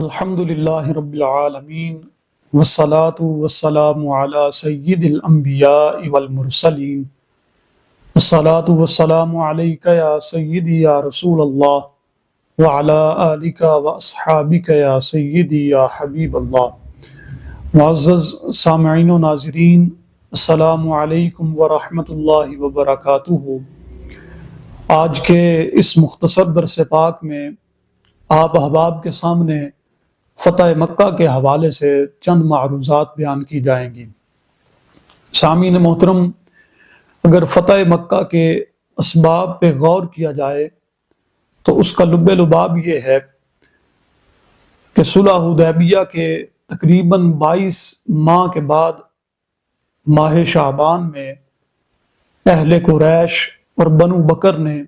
الحمد للہ رب العالمین والصلاة والسلام علی سید الانبیاء والمرسلین الصلاة والسلام علیک یا سیدی یا رسول اللہ وعلی آلک واصحابک یا سیدی یا حبیب اللہ۔ معزز سامعین و ناظرین، السلام علیکم ورحمۃ اللہ وبرکاتہ۔ آج کے اس مختصر درس پاک میں آپ احباب کے سامنے فتح مکہ کے حوالے سے چند معروضات بیان کی جائیں گی۔ سامعین محترم، اگر فتح مکہ کے اسباب پہ غور کیا جائے تو اس کا لب لباب یہ ہے کہ صلح حدیبیہ کے تقریباً 22 ماہ کے بعد ماہ شعبان میں اہل قریش اور بنو بکر نے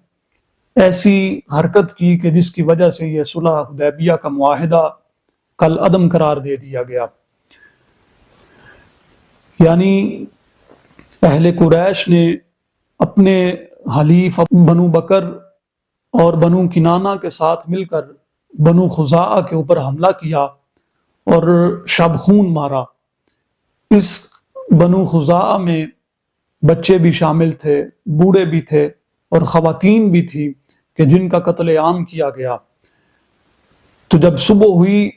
ایسی حرکت کی کہ جس کی وجہ سے یہ صلح حدیبیہ کا معاہدہ کل عدم قرار دے دیا گیا۔ یعنی اہل قریش نے اپنے حلیف بنو بکر اور بنو کنانہ کے ساتھ مل کر بنو خزاعہ کے اوپر حملہ کیا اور شب خون مارا۔ اس بنو خزاعہ میں بچے بھی شامل تھے، بوڑھے بھی تھے اور خواتین بھی تھی کہ جن کا قتل عام کیا گیا۔ تو جب صبح ہوئی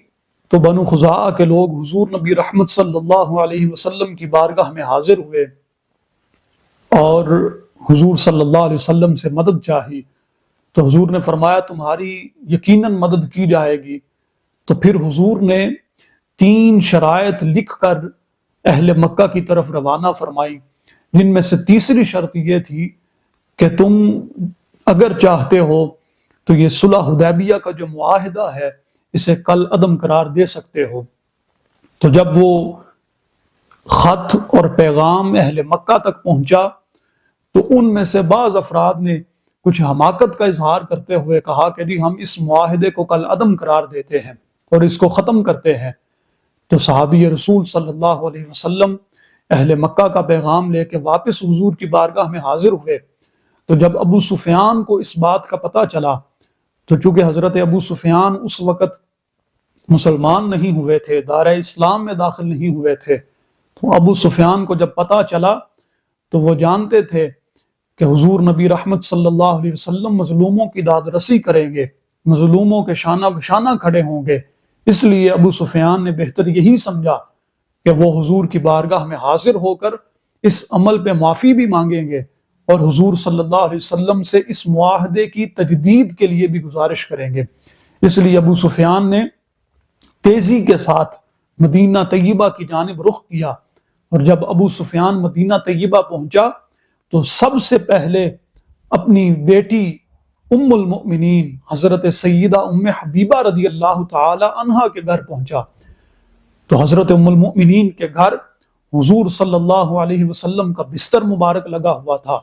تو بنو خزاعہ کے لوگ حضور نبی رحمت صلی اللہ علیہ وسلم کی بارگاہ میں حاضر ہوئے اور حضور صلی اللہ علیہ وسلم سے مدد چاہی۔ تو حضور نے فرمایا تمہاری یقیناً مدد کی جائے گی۔ تو پھر حضور نے 3 شرائط لکھ کر اہل مکہ کی طرف روانہ فرمائی، جن میں سے تیسری شرط یہ تھی کہ تم اگر چاہتے ہو تو یہ صلح حدیبیہ کا جو معاہدہ ہے اسے کل عدم قرار دے سکتے ہو۔ تو جب وہ خط اور پیغام اہل مکہ تک پہنچا تو ان میں سے بعض افراد نے کچھ حماقت کا اظہار کرتے ہوئے کہا کہ جی ہم اس معاہدے کو کل عدم قرار دیتے ہیں اور اس کو ختم کرتے ہیں۔ تو صحابی رسول صلی اللہ علیہ وسلم اہل مکہ کا پیغام لے کے واپس حضور کی بارگاہ میں حاضر ہوئے۔ تو جب ابو سفیان کو اس بات کا پتہ چلا، تو چونکہ حضرت ابو سفیان اس وقت مسلمان نہیں ہوئے تھے، دارِ اسلام میں داخل نہیں ہوئے تھے، تو ابو سفیان کو جب پتہ چلا تو وہ جانتے تھے کہ حضور نبی رحمت صلی اللہ علیہ وسلم مظلوموں کی داد رسی کریں گے، مظلوموں کے شانہ بشانہ کھڑے ہوں گے۔ اس لیے ابو سفیان نے بہتر یہی سمجھا کہ وہ حضور کی بارگاہ میں حاضر ہو کر اس عمل پہ معافی بھی مانگیں گے اور حضور صلی اللہ علیہ وسلم سے اس معاہدے کی تجدید کے لیے بھی گزارش کریں گے۔ اس لیے ابو سفیان نے تیزی کے ساتھ مدینہ طیبہ کی جانب رخ کیا، اور جب ابو سفیان مدینہ طیبہ پہنچا تو سب سے پہلے اپنی بیٹی ام المؤمنین حضرت سیدہ ام حبیبہ رضی اللہ تعالی عنہا کے گھر پہنچا۔ تو حضرت ام المؤمنین کے گھر حضور صلی اللہ علیہ وسلم کا بستر مبارک لگا ہوا تھا۔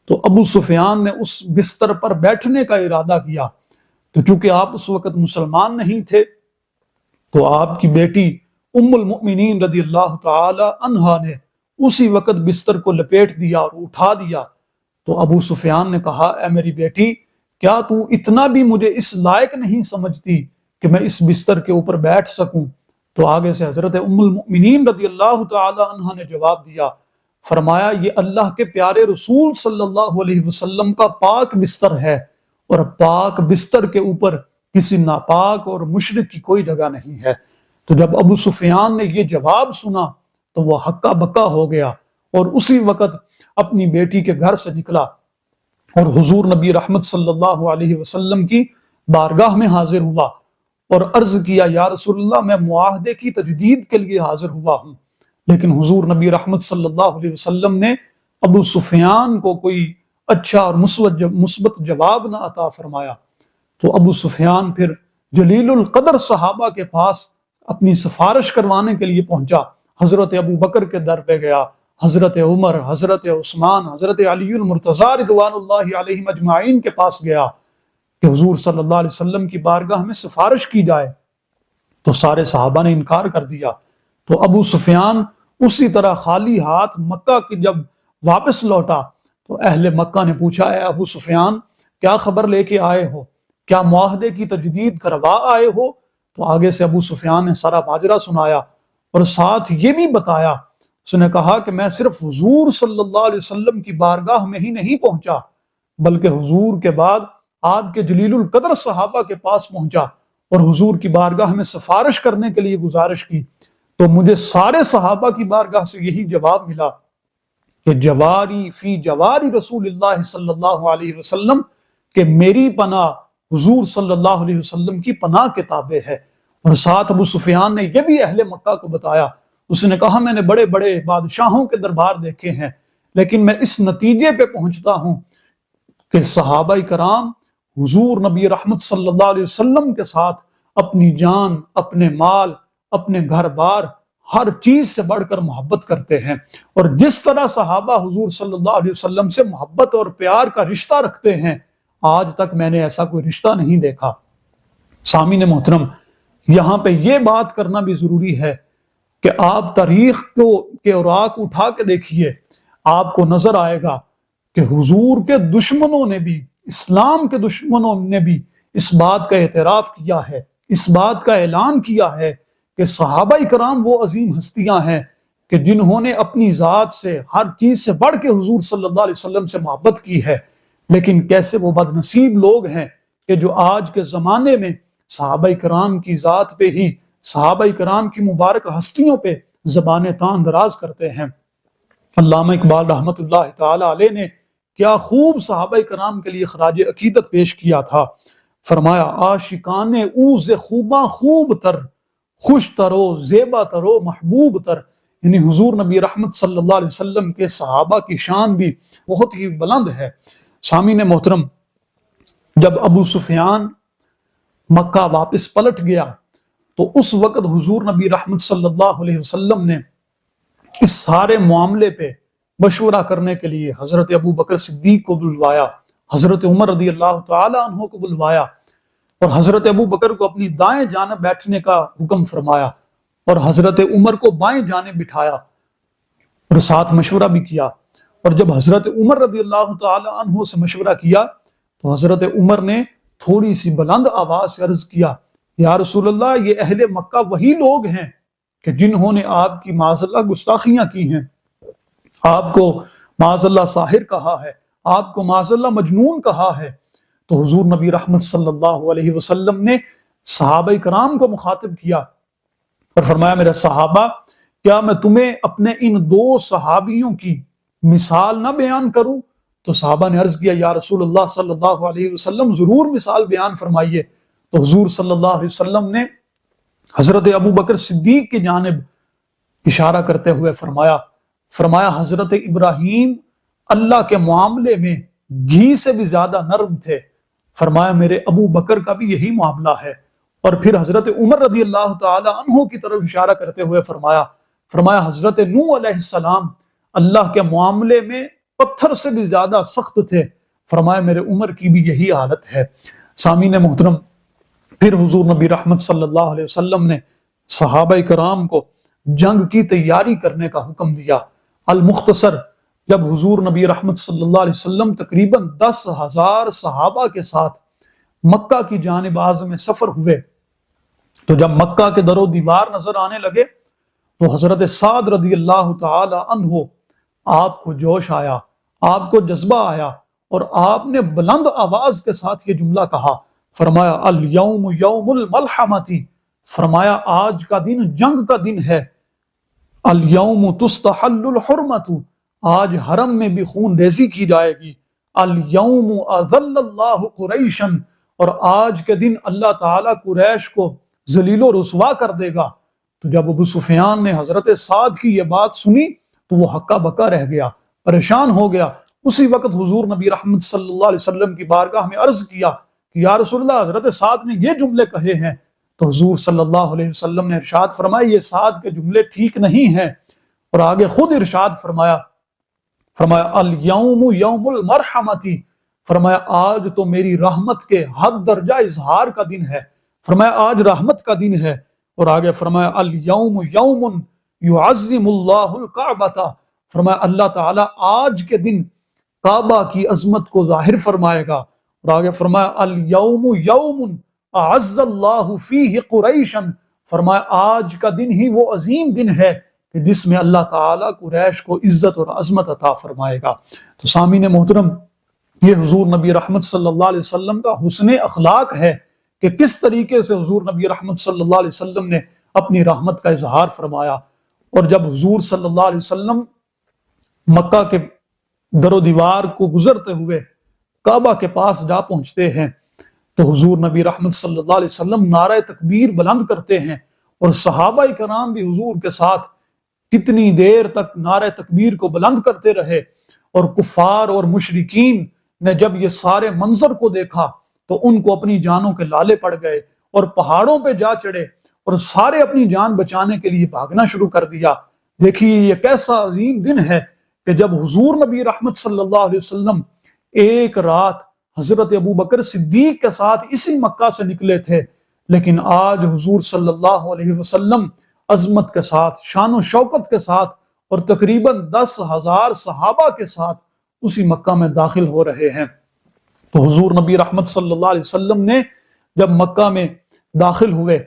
تو ابو سفیان نے اس بستر پر بیٹھنے کا ارادہ کیا، تو چونکہ آپ اس وقت مسلمان نہیں تھے تو آپ کی بیٹی ام المؤمنین رضی اللہ تعالی عنہا نے اسی وقت بستر کو لپیٹ دیا اور اٹھا دیا۔ تو ابو سفیان نے کہا اے میری بیٹی، کیا تو اتنا بھی مجھے اس لائق نہیں سمجھتی کہ میں اس بستر کے اوپر بیٹھ سکوں؟ تو آگے سے حضرت ام المؤمنین رضی اللہ تعالی عنہا نے جواب دیا، فرمایا یہ اللہ کے پیارے رسول صلی اللہ علیہ وسلم کا پاک بستر ہے، اور پاک بستر کے اوپر کسی ناپاک اور مشرک کی کوئی جگہ نہیں ہے۔ تو جب ابو سفیان نے یہ جواب سنا تو وہ ہکا بکا ہو گیا اور اسی وقت اپنی بیٹی کے گھر سے نکلا اور حضور نبی رحمت صلی اللہ علیہ وسلم کی بارگاہ میں حاضر ہوا اور عرض کیا یا رسول اللہ میں معاہدے کی تجدید کے لیے حاضر ہوا ہوں۔ لیکن حضور نبی رحمت صلی اللہ علیہ وسلم نے ابو سفیان کو کوئی اچھا اور مثبت جواب نہ عطا فرمایا۔ تو ابو سفیان پھر جلیل القدر صحابہ کے پاس اپنی سفارش کروانے کے لیے پہنچا۔ حضرت ابو بکر کے در پہ گیا، حضرت عمر، حضرت عثمان، حضرت علی المرتضیٰ رضوان اللہ علیہم اجمعین کے پاس گیا کہ حضور صلی اللہ علیہ وسلم کی بارگاہ میں سفارش کی جائے۔ تو سارے صحابہ نے انکار کر دیا۔ تو ابو سفیان اسی طرح خالی ہاتھ مکہ کی جب واپس لوٹا تو اہل مکہ نے پوچھا اے ابو سفیان کیا خبر لے کے آئے ہو؟ کیا معاہدے کی تجدید کروا آئے ہو؟ تو آگے سے ابو سفیان نے سارا ماجرا سنایا اور ساتھ یہ بھی بتایا، اس نے کہا کہ میں صرف حضور صلی اللہ علیہ وسلم کی بارگاہ میں ہی نہیں پہنچا، بلکہ حضور کے بعد آپ کے جلیل القدر صحابہ کے پاس پہنچا اور حضور کی بارگاہ میں سفارش کرنے کے لیے گزارش کی، تو مجھے سارے صحابہ کی بارگاہ سے یہی جواب ملا کہ جواری فی جواری رسول اللہ صلی اللہ علیہ وسلم، کہ میری پناہ حضور صلی اللہ علیہ وسلم کی پناہ کے تابع ہے۔ اور ساتھ ابو سفیان نے یہ بھی اہل مکہ کو بتایا، اس نے کہا میں نے بڑے بڑے بادشاہوں کے دربار دیکھے ہیں، لیکن میں اس نتیجے پہ پہنچتا ہوں کہ صحابہ کرام حضور نبی رحمت صلی اللہ علیہ وسلم کے ساتھ اپنی جان، اپنے مال، اپنے گھر بار، ہر چیز سے بڑھ کر محبت کرتے ہیں، اور جس طرح صحابہ حضور صلی اللہ علیہ وسلم سے محبت اور پیار کا رشتہ رکھتے ہیں، آج تک میں نے ایسا کوئی رشتہ نہیں دیکھا۔ سامعین محترم، یہاں پہ یہ بات کرنا بھی ضروری ہے کہ آپ تاریخ کے اوراق اٹھا کے دیکھیے، آپ کو نظر آئے گا کہ حضور کے دشمنوں نے بھی، اسلام کے دشمنوں نے بھی اس بات کا اعتراف کیا ہے، اس بات کا اعلان کیا ہے کہ صحابہ کرام وہ عظیم ہستیاں ہیں کہ جنہوں نے اپنی ذات سے، ہر چیز سے بڑھ کے حضور صلی اللہ علیہ وسلم سے محبت کی ہے، لیکن کیسے وہ بد نصیب لوگ ہیں کہ جو آج کے زمانے میں صحابہ کرام کی ذات پہ ہی، صحابہ کرام کی مبارک ہستیوں پہ زبانیں تان دراز کرتے ہیں۔ علامہ اقبال رحمت اللہ تعالی علیہ نے کیا خوب صحابہ کرام کے لیے خراج عقیدت پیش کیا تھا، فرمایا عاشقان او ز خوباں خوب تر، خوش ترو زیبا ترو محبوب تر، یعنی حضور نبی رحمت صلی اللہ علیہ وسلم کے صحابہ کی شان بھی بہت ہی بلند ہے۔ سامعین محترم، جب ابو سفیان مکہ واپس پلٹ گیا تو اس وقت حضور نبی رحمت صلی اللہ علیہ وسلم نے اس سارے معاملے پہ مشورہ کرنے کے لیے حضرت ابو بکر صدیق کو بلوایا، حضرت عمر رضی اللہ تعالی عنہ کو بلوایا، اور حضرت ابو بکر کو اپنی دائیں جانب بیٹھنے کا حکم فرمایا اور حضرت عمر کو بائیں جانب بٹھایا اور ساتھ مشورہ بھی کیا۔ اور جب حضرت عمر رضی اللہ تعالی عنہ سے مشورہ کیا تو حضرت عمر نے تھوڑی سی بلند آواز سے عرض کیا، یا رسول اللہ، یہ اہل مکہ وہی لوگ ہیں کہ جنہوں نے آپ کی معاذ اللہ گستاخیاں کی ہیں، آپ کو معاذ اللہ ساحر کہا ہے، آپ کو معاذ اللہ مجنون کہا ہے۔ تو حضور نبی رحمت صلی اللہ علیہ وسلم نے صحابہ کرام کو مخاطب کیا اور فرمایا، میرے صحابہ، کیا میں تمہیں اپنے ان دو صحابیوں کی مثال نہ بیان کروں؟ تو صحابہ نے عرض کیا، یا رسول اللہ صلی اللہ علیہ وسلم، ضرور مثال بیان فرمائیے۔ تو حضور صلی اللہ علیہ وسلم نے حضرت ابو بکر صدیق کی جانب اشارہ کرتے ہوئے فرمایا حضرت ابراہیم اللہ کے معاملے میں گھی سے بھی زیادہ نرم تھے، فرمایا میرے ابو بکر کا بھی یہی معاملہ ہے۔ اور پھر حضرت عمر رضی اللہ تعالی عنہ کی طرف اشارہ کرتے ہوئے فرمایا حضرت نوح علیہ السلام اللہ کے معاملے میں پتھر سے بھی زیادہ سخت تھے، فرمایا میرے عمر کی بھی یہی حالت ہے۔ سامعین محترم، پھر حضور نبی رحمت صلی اللہ علیہ وسلم نے صحابہ کرام کو جنگ کی تیاری کرنے کا حکم دیا۔ المختصر، جب حضور نبی رحمت صلی اللہ علیہ وسلم تقریباً 10,000 صحابہ کے ساتھ مکہ کی جانب عازم سفر ہوئے، تو جب مکہ کے در و دیوار نظر آنے لگے تو حضرت سعد رضی اللہ تعالی عنہ آپ کو جوش آیا، آپ کو جذبہ آیا، اور آپ نے بلند آواز کے ساتھ یہ جملہ کہا، فرمایا الیوم یوم الملحمتی، فرمایا آج کا دن جنگ کا دن ہے، الیوم تستحل الحرمت، آج حرم میں بھی خون ریزی کی جائے گی، الیوم اذل اللہ قریشا، اور آج کے دن اللہ تعالیٰ قریش کو ذلیل و رسوا کر دے گا۔ تو جب ابو سفیان نے حضرت سعد کی یہ بات سنی تو وہ ہکا بکا رہ گیا، پریشان ہو گیا۔ اسی وقت حضور نبی رحمت صلی اللہ علیہ وسلم کی بارگاہ میں عرض کیا کہ یا رسول اللہ، حضرت سعد نے یہ جملے کہے ہیں۔ تو حضور صلی اللہ علیہ وسلم نے ارشاد فرمایا، یہ سعد کے جملے ٹھیک نہیں ہیں، اور آگے خود ارشاد فرمایا الیوم یوم المرحمتی، فرمایا آج تو میری رحمت کے حد درجہ اظہار کا دن ہے، فرمایا آج رحمت کا دن ہے، اور آگے فرمایا الیوم یوم یعظم اللہ الکعبۃ، فرمایا اللہ تعالیٰ آج کے دن کعبہ کی عظمت کو ظاہر فرمائے گا، اور آگے فرمایا الیوم یوم اعز اللہ فیہ قریشا، فرمایا آج کا دن ہی وہ عظیم دن ہے کہ جس میں اللہ تعالیٰ قریش کو عزت اور عظمت عطا فرمائے گا۔ تو سامعین محترم، یہ حضور نبی رحمت صلی اللہ علیہ وسلم کا حسن اخلاق ہے کہ کس طریقے سے حضور نبی رحمت صلی اللہ علیہ وسلم نے اپنی رحمت کا اظہار فرمایا۔ اور جب حضور صلی اللہ علیہ وسلم مکہ کے در و دیوار کو گزرتے ہوئے کعبہ کے پاس جا پہنچتے ہیں تو حضور نبی رحمت صلی اللہ علیہ وسلم نعرہ تکبیر بلند کرتے ہیں، اور صحابہ کرام بھی حضور کے ساتھ کتنی دیر تک نعرہ تکبیر کو بلند کرتے رہے۔ اور کفار اور مشرکین نے جب یہ سارے منظر کو دیکھا تو ان کو اپنی جانوں کے لالے پڑ گئے اور پہاڑوں پہ جا چڑھے اور سارے اپنی جان بچانے کے لیے بھاگنا شروع کر دیا۔ دیکھیے یہ کیسا عظیم دن ہے کہ جب حضور نبی رحمت صلی اللہ علیہ وسلم ایک رات حضرت ابوبکر صدیق کے ساتھ اسی مکہ سے نکلے تھے، لیکن آج حضور صلی اللہ علیہ وسلم عظمت کے ساتھ، شان و شوکت کے ساتھ اور تقریباً 10,000 صحابہ کے ساتھ اسی مکہ میں داخل ہو رہے ہیں۔ تو حضور نبی رحمت صلی اللہ علیہ وسلم نے جب مکہ میں داخل ہوئے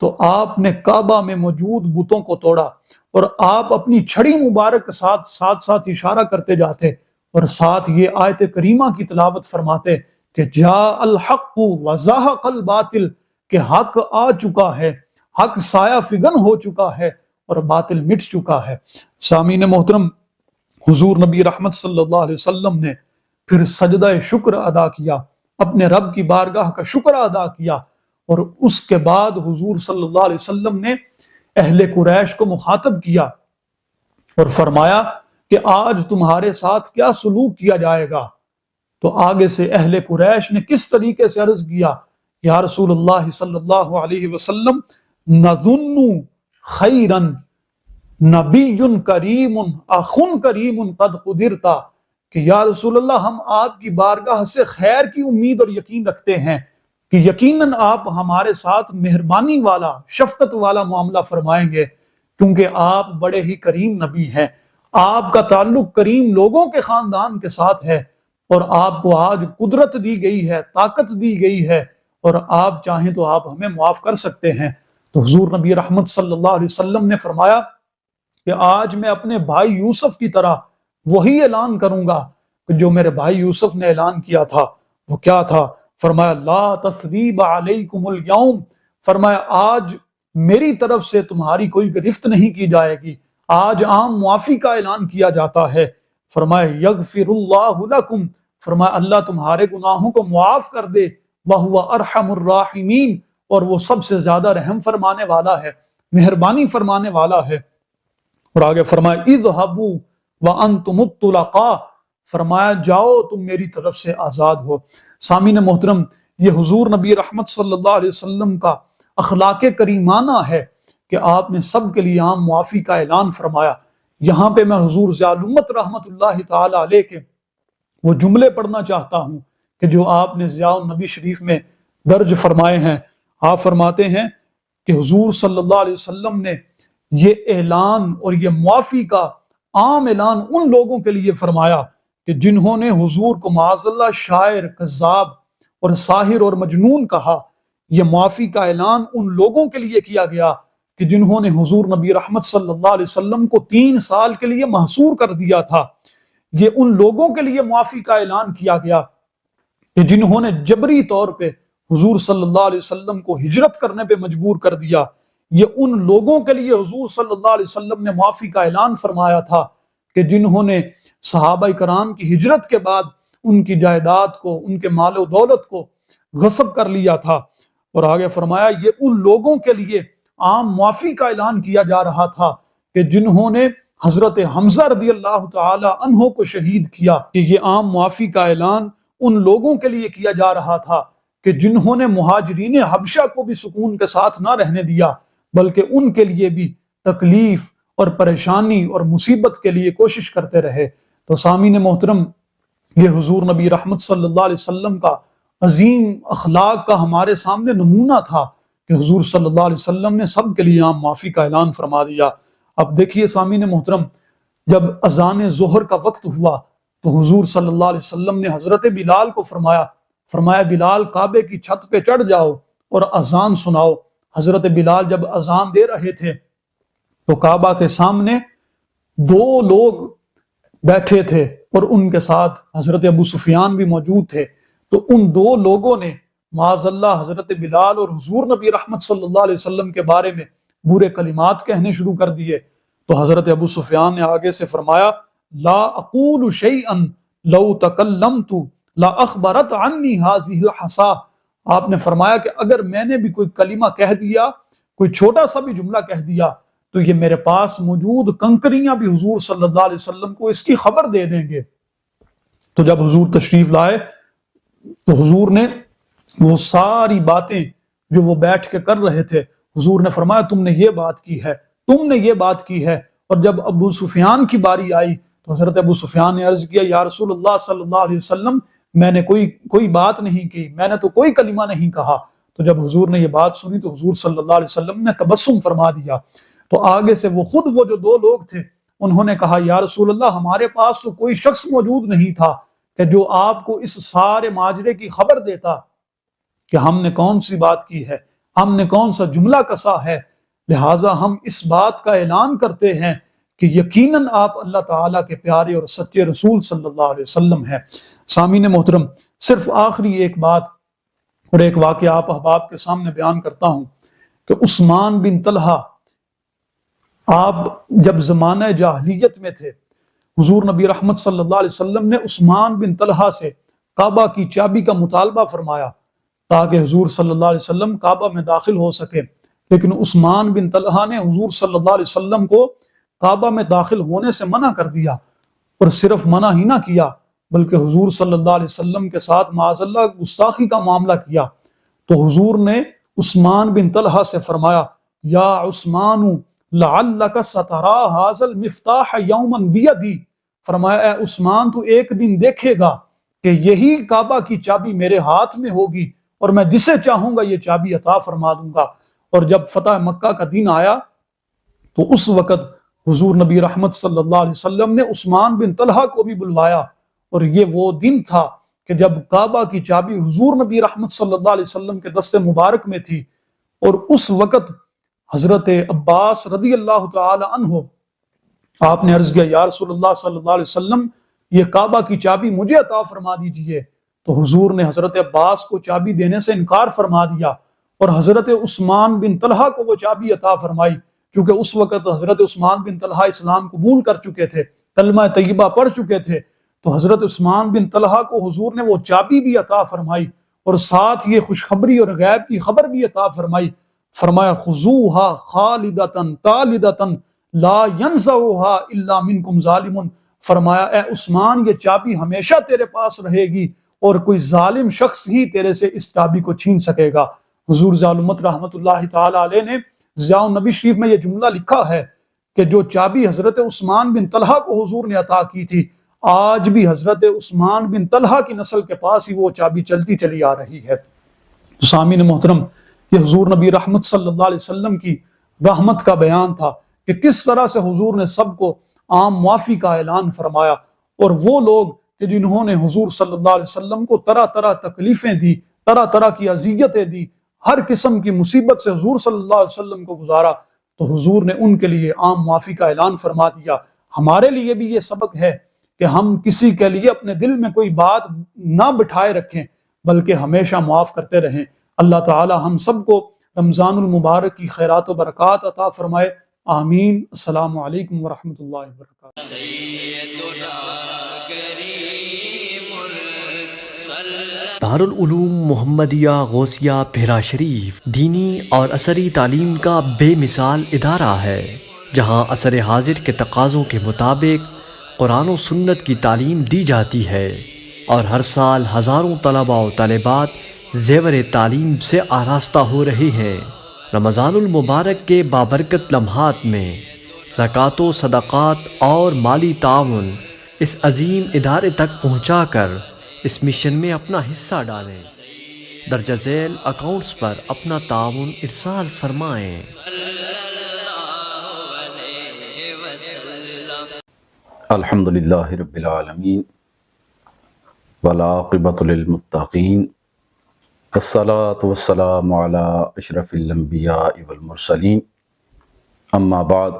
تو آپ نے کعبہ میں موجود بتوں کو توڑا، اور آپ اپنی چھڑی مبارک کے ساتھ ساتھ اشارہ کرتے جاتے اور ساتھ یہ آیت کریمہ کی تلاوت فرماتے کہ جاء الحق وزہق الباطل، کہ حق آ چکا ہے، حق سایہ فگن ہو چکا ہے اور باطل مٹ چکا ہے۔ سامعین محترم، حضور نبی رحمت صلی اللہ علیہ وسلم نے پھر سجدہ شکر ادا کیا، اپنے رب کی بارگاہ کا شکر ادا کیا، اور اس کے بعد حضور صلی اللہ علیہ وسلم نے اہل قریش کو مخاطب کیا اور فرمایا کہ آج تمہارے ساتھ کیا سلوک کیا جائے گا۔ تو آگے سے اہل قریش نے کس طریقے سے عرض کیا، یا رسول اللہ صلی اللہ علیہ وسلم نظن خیرا نبی کریم اخ کریم قد قدرتا، کہ یا رسول اللہ ہم آپ کی بارگاہ سے خیر کی امید اور یقین رکھتے ہیں کہ یقیناً آپ ہمارے ساتھ مہربانی والا، شفقت والا معاملہ فرمائیں گے، کیونکہ آپ بڑے ہی کریم نبی ہیں، آپ کا تعلق کریم لوگوں کے خاندان کے ساتھ ہے، اور آپ کو آج قدرت دی گئی ہے، طاقت دی گئی ہے، اور آپ چاہیں تو آپ ہمیں معاف کر سکتے ہیں۔ تو حضور نبی رحمت صلی اللہ علیہ وسلم نے فرمایا کہ آج میں اپنے بھائی یوسف کی طرح وہی اعلان کروں گا کہ جو میرے بھائی یوسف نے اعلان کیا تھا۔ وہ کیا تھا؟ فرمایا لا تثریب علیکم اليوم، فرمایا آج میری طرف سے تمہاری کوئی گرفت نہیں کی جائے گی، آج عام معافی کا اعلان کیا جاتا ہے۔ فرمایا یغفر اللہ لکم، فرمایا اللہ تمہارے گناہوں کو معاف کر دے، وہو ارحم الراحمین، اور وہ سب سے زیادہ رحم فرمانے والا ہے، مہربانی فرمانے والا ہے۔ اور آگے فرمایا اذهبوا وانتم الطلقاء، فرمایا جاؤ تم میری طرف سے آزاد ہو۔ سامعین محترم، یہ حضور نبی رحمت صلی اللہ علیہ وسلم کا اخلاق کریمانہ ہے کہ آپ نے سب کے لیے عام معافی کا اعلان فرمایا۔ یہاں پہ میں حضور ضیاء الامت رحمت اللہ تعالی علیہ کے وہ جملے پڑھنا چاہتا ہوں کہ جو آپ نے ضیاء النبی شریف میں درج فرمائے ہیں۔ آپ فرماتے ہیں کہ حضور صلی اللہ علیہ وسلم نے یہ اعلان اور یہ معافی کا عام اعلان ان لوگوں کے لیے فرمایا کہ جنہوں نے حضور کو معاذ اللہ شاعر، کذاب اور ساحر اور مجنون کہا۔ یہ معافی کا اعلان ان لوگوں کے لیے کیا گیا کہ جنہوں نے حضور نبی رحمت صلی اللہ علیہ وسلم کو 3 سال کے لیے محصور کر دیا تھا۔ یہ ان لوگوں کے لیے معافی کا اعلان کیا گیا کہ جنہوں نے جبری طور پہ حضور صلی اللہ علیہ وسلم کو ہجرت کرنے پہ مجبور کر دیا۔ یہ ان لوگوں کے لیے حضور صلی اللہ علیہ وسلم نے معافی کا اعلان فرمایا تھا کہ جنہوں نے صحابہ کرام کی ہجرت کے بعد ان کی جائیداد کو، ان کے مال و دولت کو غصب کر لیا تھا۔ اور آگے فرمایا یہ ان لوگوں کے لیے عام معافی کا اعلان کیا جا رہا تھا کہ جنہوں نے حضرت حمزہ رضی اللہ تعالی عنہ کو شہید کیا، کہ یہ عام معافی کا اعلان ان لوگوں کے لیے کیا جا رہا تھا کہ جنہوں نے مہاجرین حبشہ کو بھی سکون کے ساتھ نہ رہنے دیا، بلکہ ان کے لیے بھی تکلیف اور پریشانی اور مصیبت کے لیے کوشش کرتے رہے۔ تو سامعین محترم، یہ حضور نبی رحمت صلی اللہ علیہ وسلم کا عظیم اخلاق کا ہمارے سامنے نمونہ تھا کہ حضور صلی اللہ علیہ وسلم نے سب کے لیے عام معافی کا اعلان فرما دیا۔ اب دیکھیے سامعین محترم، جب اذان ظہر کا وقت ہوا تو حضور صلی اللہ علیہ وسلم نے حضرت بلال کو فرمایا بلال کعبے کی چھت پہ چڑھ جاؤ اور اذان سناؤ۔ حضرت بلال جب اذان دے رہے تھے تو کعبہ کے سامنے دو لوگ بیٹھے تھے اور ان کے ساتھ حضرت ابو سفیان بھی موجود تھے، تو ان دو لوگوں نے معاذ اللہ حضرت بلال اور حضور نبی رحمت صلی اللہ علیہ وسلم کے بارے میں برے کلمات کہنے شروع کر دیے۔ تو حضرت ابو سفیان نے آگے سے فرمایا لا اقول شیئا لو تکلمت لا اخبرت عنی هذه الحصا۔ آپ نے فرمایا کہ اگر میں نے بھی کوئی کلمہ کہہ دیا، کوئی چھوٹا سا بھی جملہ کہہ دیا، تو یہ میرے پاس موجود کنکریاں بھی حضور صلی اللہ علیہ وسلم کو اس کی خبر دے دیں گے۔ تو جب حضور تشریف لائے تو حضور نے وہ ساری باتیں جو وہ بیٹھ کے کر رہے تھے، حضور نے فرمایا تم نے یہ بات کی ہے، تم نے یہ بات کی ہے۔ اور جب ابو سفیان کی باری آئی تو حضرت ابو سفیان نے عرض کیا یا رسول اللہ صلی اللہ علیہ وسلم میں نے کوئی بات نہیں کی، میں نے تو کوئی کلمہ نہیں کہا۔ تو جب حضور نے یہ بات سنی تو حضور صلی اللہ علیہ وسلم نے تبسم فرما دیا۔ تو آگے سے وہ جو دو لوگ تھے انہوں نے کہا یا رسول اللہ ہمارے پاس تو کوئی شخص موجود نہیں تھا کہ جو آپ کو اس سارے ماجرے کی خبر دیتا کہ ہم نے کون سی بات کی ہے، ہم نے کون سا جملہ کسا ہے، لہٰذا ہم اس بات کا اعلان کرتے ہیں کہ یقیناً آپ اللہ تعالیٰ کے پیارے اور سچے رسول صلی اللہ علیہ وسلم ہیں۔ سامعین محترم، صرف آخری ایک بات اور ایک واقعہ آپ احباب کے سامنے بیان کرتا ہوں کہ عثمان بن طلحہ آپ جب زمانہ جاہلیت میں تھے، حضور نبی رحمت صلی اللہ علیہ وسلم نے عثمان بن طلحہ سے کعبہ کی چابی کا مطالبہ فرمایا تاکہ حضور صلی اللہ علیہ وسلم کعبہ میں داخل ہو سکے، لیکن عثمان بن طلحہ نے حضور صلی اللہ علیہ وسلم کو کعبہ میں داخل ہونے سے منع کر دیا، اور صرف منع ہی نہ کیا بلکہ حضور صلی اللہ علیہ وسلم کے ساتھ معاذ اللہ گستاخی کا معاملہ کیا۔ تو حضور نے عثمان بن طلحہ سے فرمایا یا عثمان لعلک سترا ھذا المفتاح یوما بیدی، فرمایا اے عثمان تو ایک دن دیکھے گا کہ یہی کعبہ کی چابی میرے ہاتھ میں ہوگی اور میں جسے چاہوں گا یہ چابی عطا فرما دوں گا۔ اور جب فتح مکہ کا دن آیا تو اس وقت حضور نبی رحمت صلی اللہ علیہ وسلم نے عثمان بن طلحہ کو بھی بلوایا، اور یہ وہ دن تھا کہ جب کعبہ کی چابی حضور نبی رحمت صلی اللہ علیہ وسلم کے دست مبارک میں تھی، اور اس وقت حضرت عباس رضی اللہ تعالی عنہ آپ نے عرض کیا یا رسول اللہ صلی اللہ علیہ وسلم یہ کعبہ کی چابی مجھے عطا فرما دیجئے۔ تو حضور نے حضرت عباس کو چابی دینے سے انکار فرما دیا اور حضرت عثمان بن طلحہ کو وہ چابی عطا فرمائی، کیونکہ اس وقت حضرت عثمان بن طلحہ اسلام قبول کر چکے تھے، کلمہ طیبہ پڑھ چکے تھے۔ تو حضرت عثمان بن طلحہ کو حضور نے وہ چابی بھی عطا فرمائی اور ساتھ یہ خوشخبری اور غیب کی خبر بھی عطا فرمائی۔ فرمایا خذوها خالدۃ طالدۃ لا ينزعها الا منکم ظالم، فرمایا اے عثمان یہ چابی ہمیشہ تیرے پاس رہے گی اور کوئی ظالم شخص ہی تیرے سے اس چابی کو چھین سکے گا۔ حضور ظالمت رحمت اللہ تعالی علیہ نے ضیاء النبی شریف میں یہ جملہ لکھا ہے کہ جو چابی حضرت عثمان بن طلحہ کو حضور نے عطا کی تھی، آج بھی حضرت عثمان بن طلحہ کی نسل کے پاس ہی وہ چابی چلتی چلی آ رہی ہے۔ تو سامعین محترم، یہ حضور نبی رحمت صلی اللہ علیہ وسلم کی رحمت کا بیان تھا کہ کس طرح سے حضور نے سب کو عام معافی کا اعلان فرمایا، اور وہ لوگ کہ جنہوں نے حضور صلی اللہ علیہ وسلم کو طرح طرح تکلیفیں دی، طرح طرح کی اذیتیں دی، ہر قسم کی مصیبت سے حضور صلی اللہ علیہ وسلم کو گزارا، تو حضور نے ان کے لیے عام معافی کا اعلان فرما دیا۔ ہمارے لیے بھی یہ سبق ہے کہ ہم کسی کے لیے اپنے دل میں کوئی بات نہ بٹھائے رکھیں بلکہ ہمیشہ معاف کرتے رہیں۔ اللہ تعالی ہم سب کو رمضان المبارک کی خیرات و برکات عطا فرمائے، آمین۔ السلام علیکم ورحمۃ اللہ وبرکاتہ۔ دارالعلوم محمدیہ غوثیہ بھیرا شریف دینی اور عصری تعلیم کا بے مثال ادارہ ہے، جہاں عصر حاضر کے تقاضوں کے مطابق قرآن و سنت کی تعلیم دی جاتی ہے، اور ہر سال ہزاروں طلباء و طالبات زیور تعلیم سے آراستہ ہو رہے ہیں۔ رمضان المبارک کے بابرکت لمحات میں زکوٰۃ و صدقات اور مالی تعاون اس عظیم ادارے تک پہنچا کر اس مشن میں اپنا حصہ ڈالیں۔ درجہ ذیل اکاؤنٹس پر اپنا تعاون ارسال فرمائیں۔ الحمدللہ رب العالمین والعاقبۃ للمتقین الصلاة والسلام على اشرف الانبیاء والمرسلین، اما بعد۔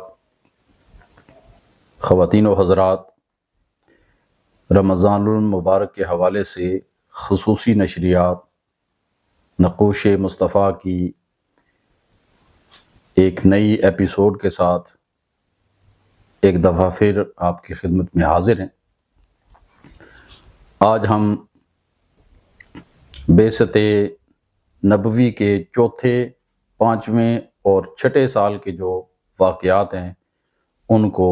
خواتین و حضرات، رمضان المبارک کے حوالے سے خصوصی نشریات نقوش مصطفیٰ کی ایک نئی ایپیسوڈ کے ساتھ ایک دفعہ پھر آپ کی خدمت میں حاضر ہیں۔ آج ہم بعثت نبوی کے چوتھے، پانچویں اور چھٹے سال کے جو واقعات ہیں ان کو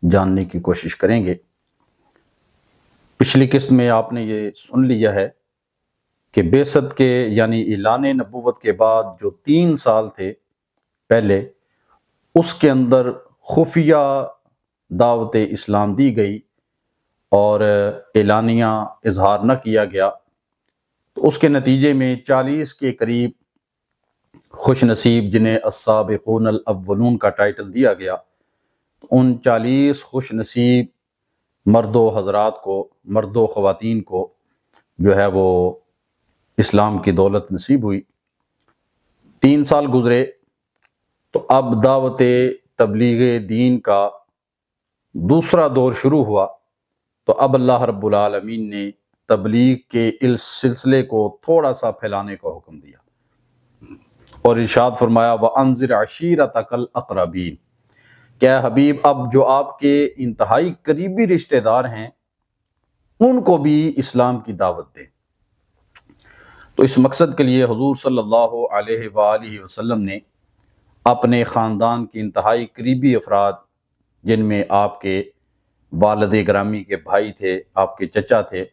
جاننے کی کوشش کریں گے۔ پچھلی قسط میں آپ نے یہ سن لیا ہے کہ بعثت کے یعنی اعلان نبوت کے بعد جو 3 سال تھے پہلے، اس کے اندر خفیہ دعوت اسلام دی گئی اور اعلانیہ اظہار نہ کیا گیا، تو اس کے نتیجے میں 40 کے قریب خوش نصیب، جنہیں السابقون الاولون کا ٹائٹل دیا گیا، تو ان 40 خوش نصیب مرد و خواتین کو جو ہے وہ اسلام کی دولت نصیب ہوئی۔ 3 سال گزرے تو اب دعوت تبلیغ دین کا دوسرا دور شروع ہوا، تو اب اللہ رب العالمین نے تبلیغ کے اس سلسلے کو تھوڑا سا پھیلانے کا حکم دیا اور ارشاد فرمایا وَأَنذِرْ عَشِيرَتَكَ الْأَقْرَبِينَ، کہ اے حبیب اب جو آپ کے انتہائی قریبی رشتہ دار ہیں ان کو بھی اسلام کی دعوت دیں۔ تو اس مقصد کے لیے حضور صلی اللہ علیہ وآلہ وسلم نے اپنے خاندان کے انتہائی قریبی افراد، جن میں آپ کے والد گرامی کے بھائی تھے، آپ کے چچا تھے،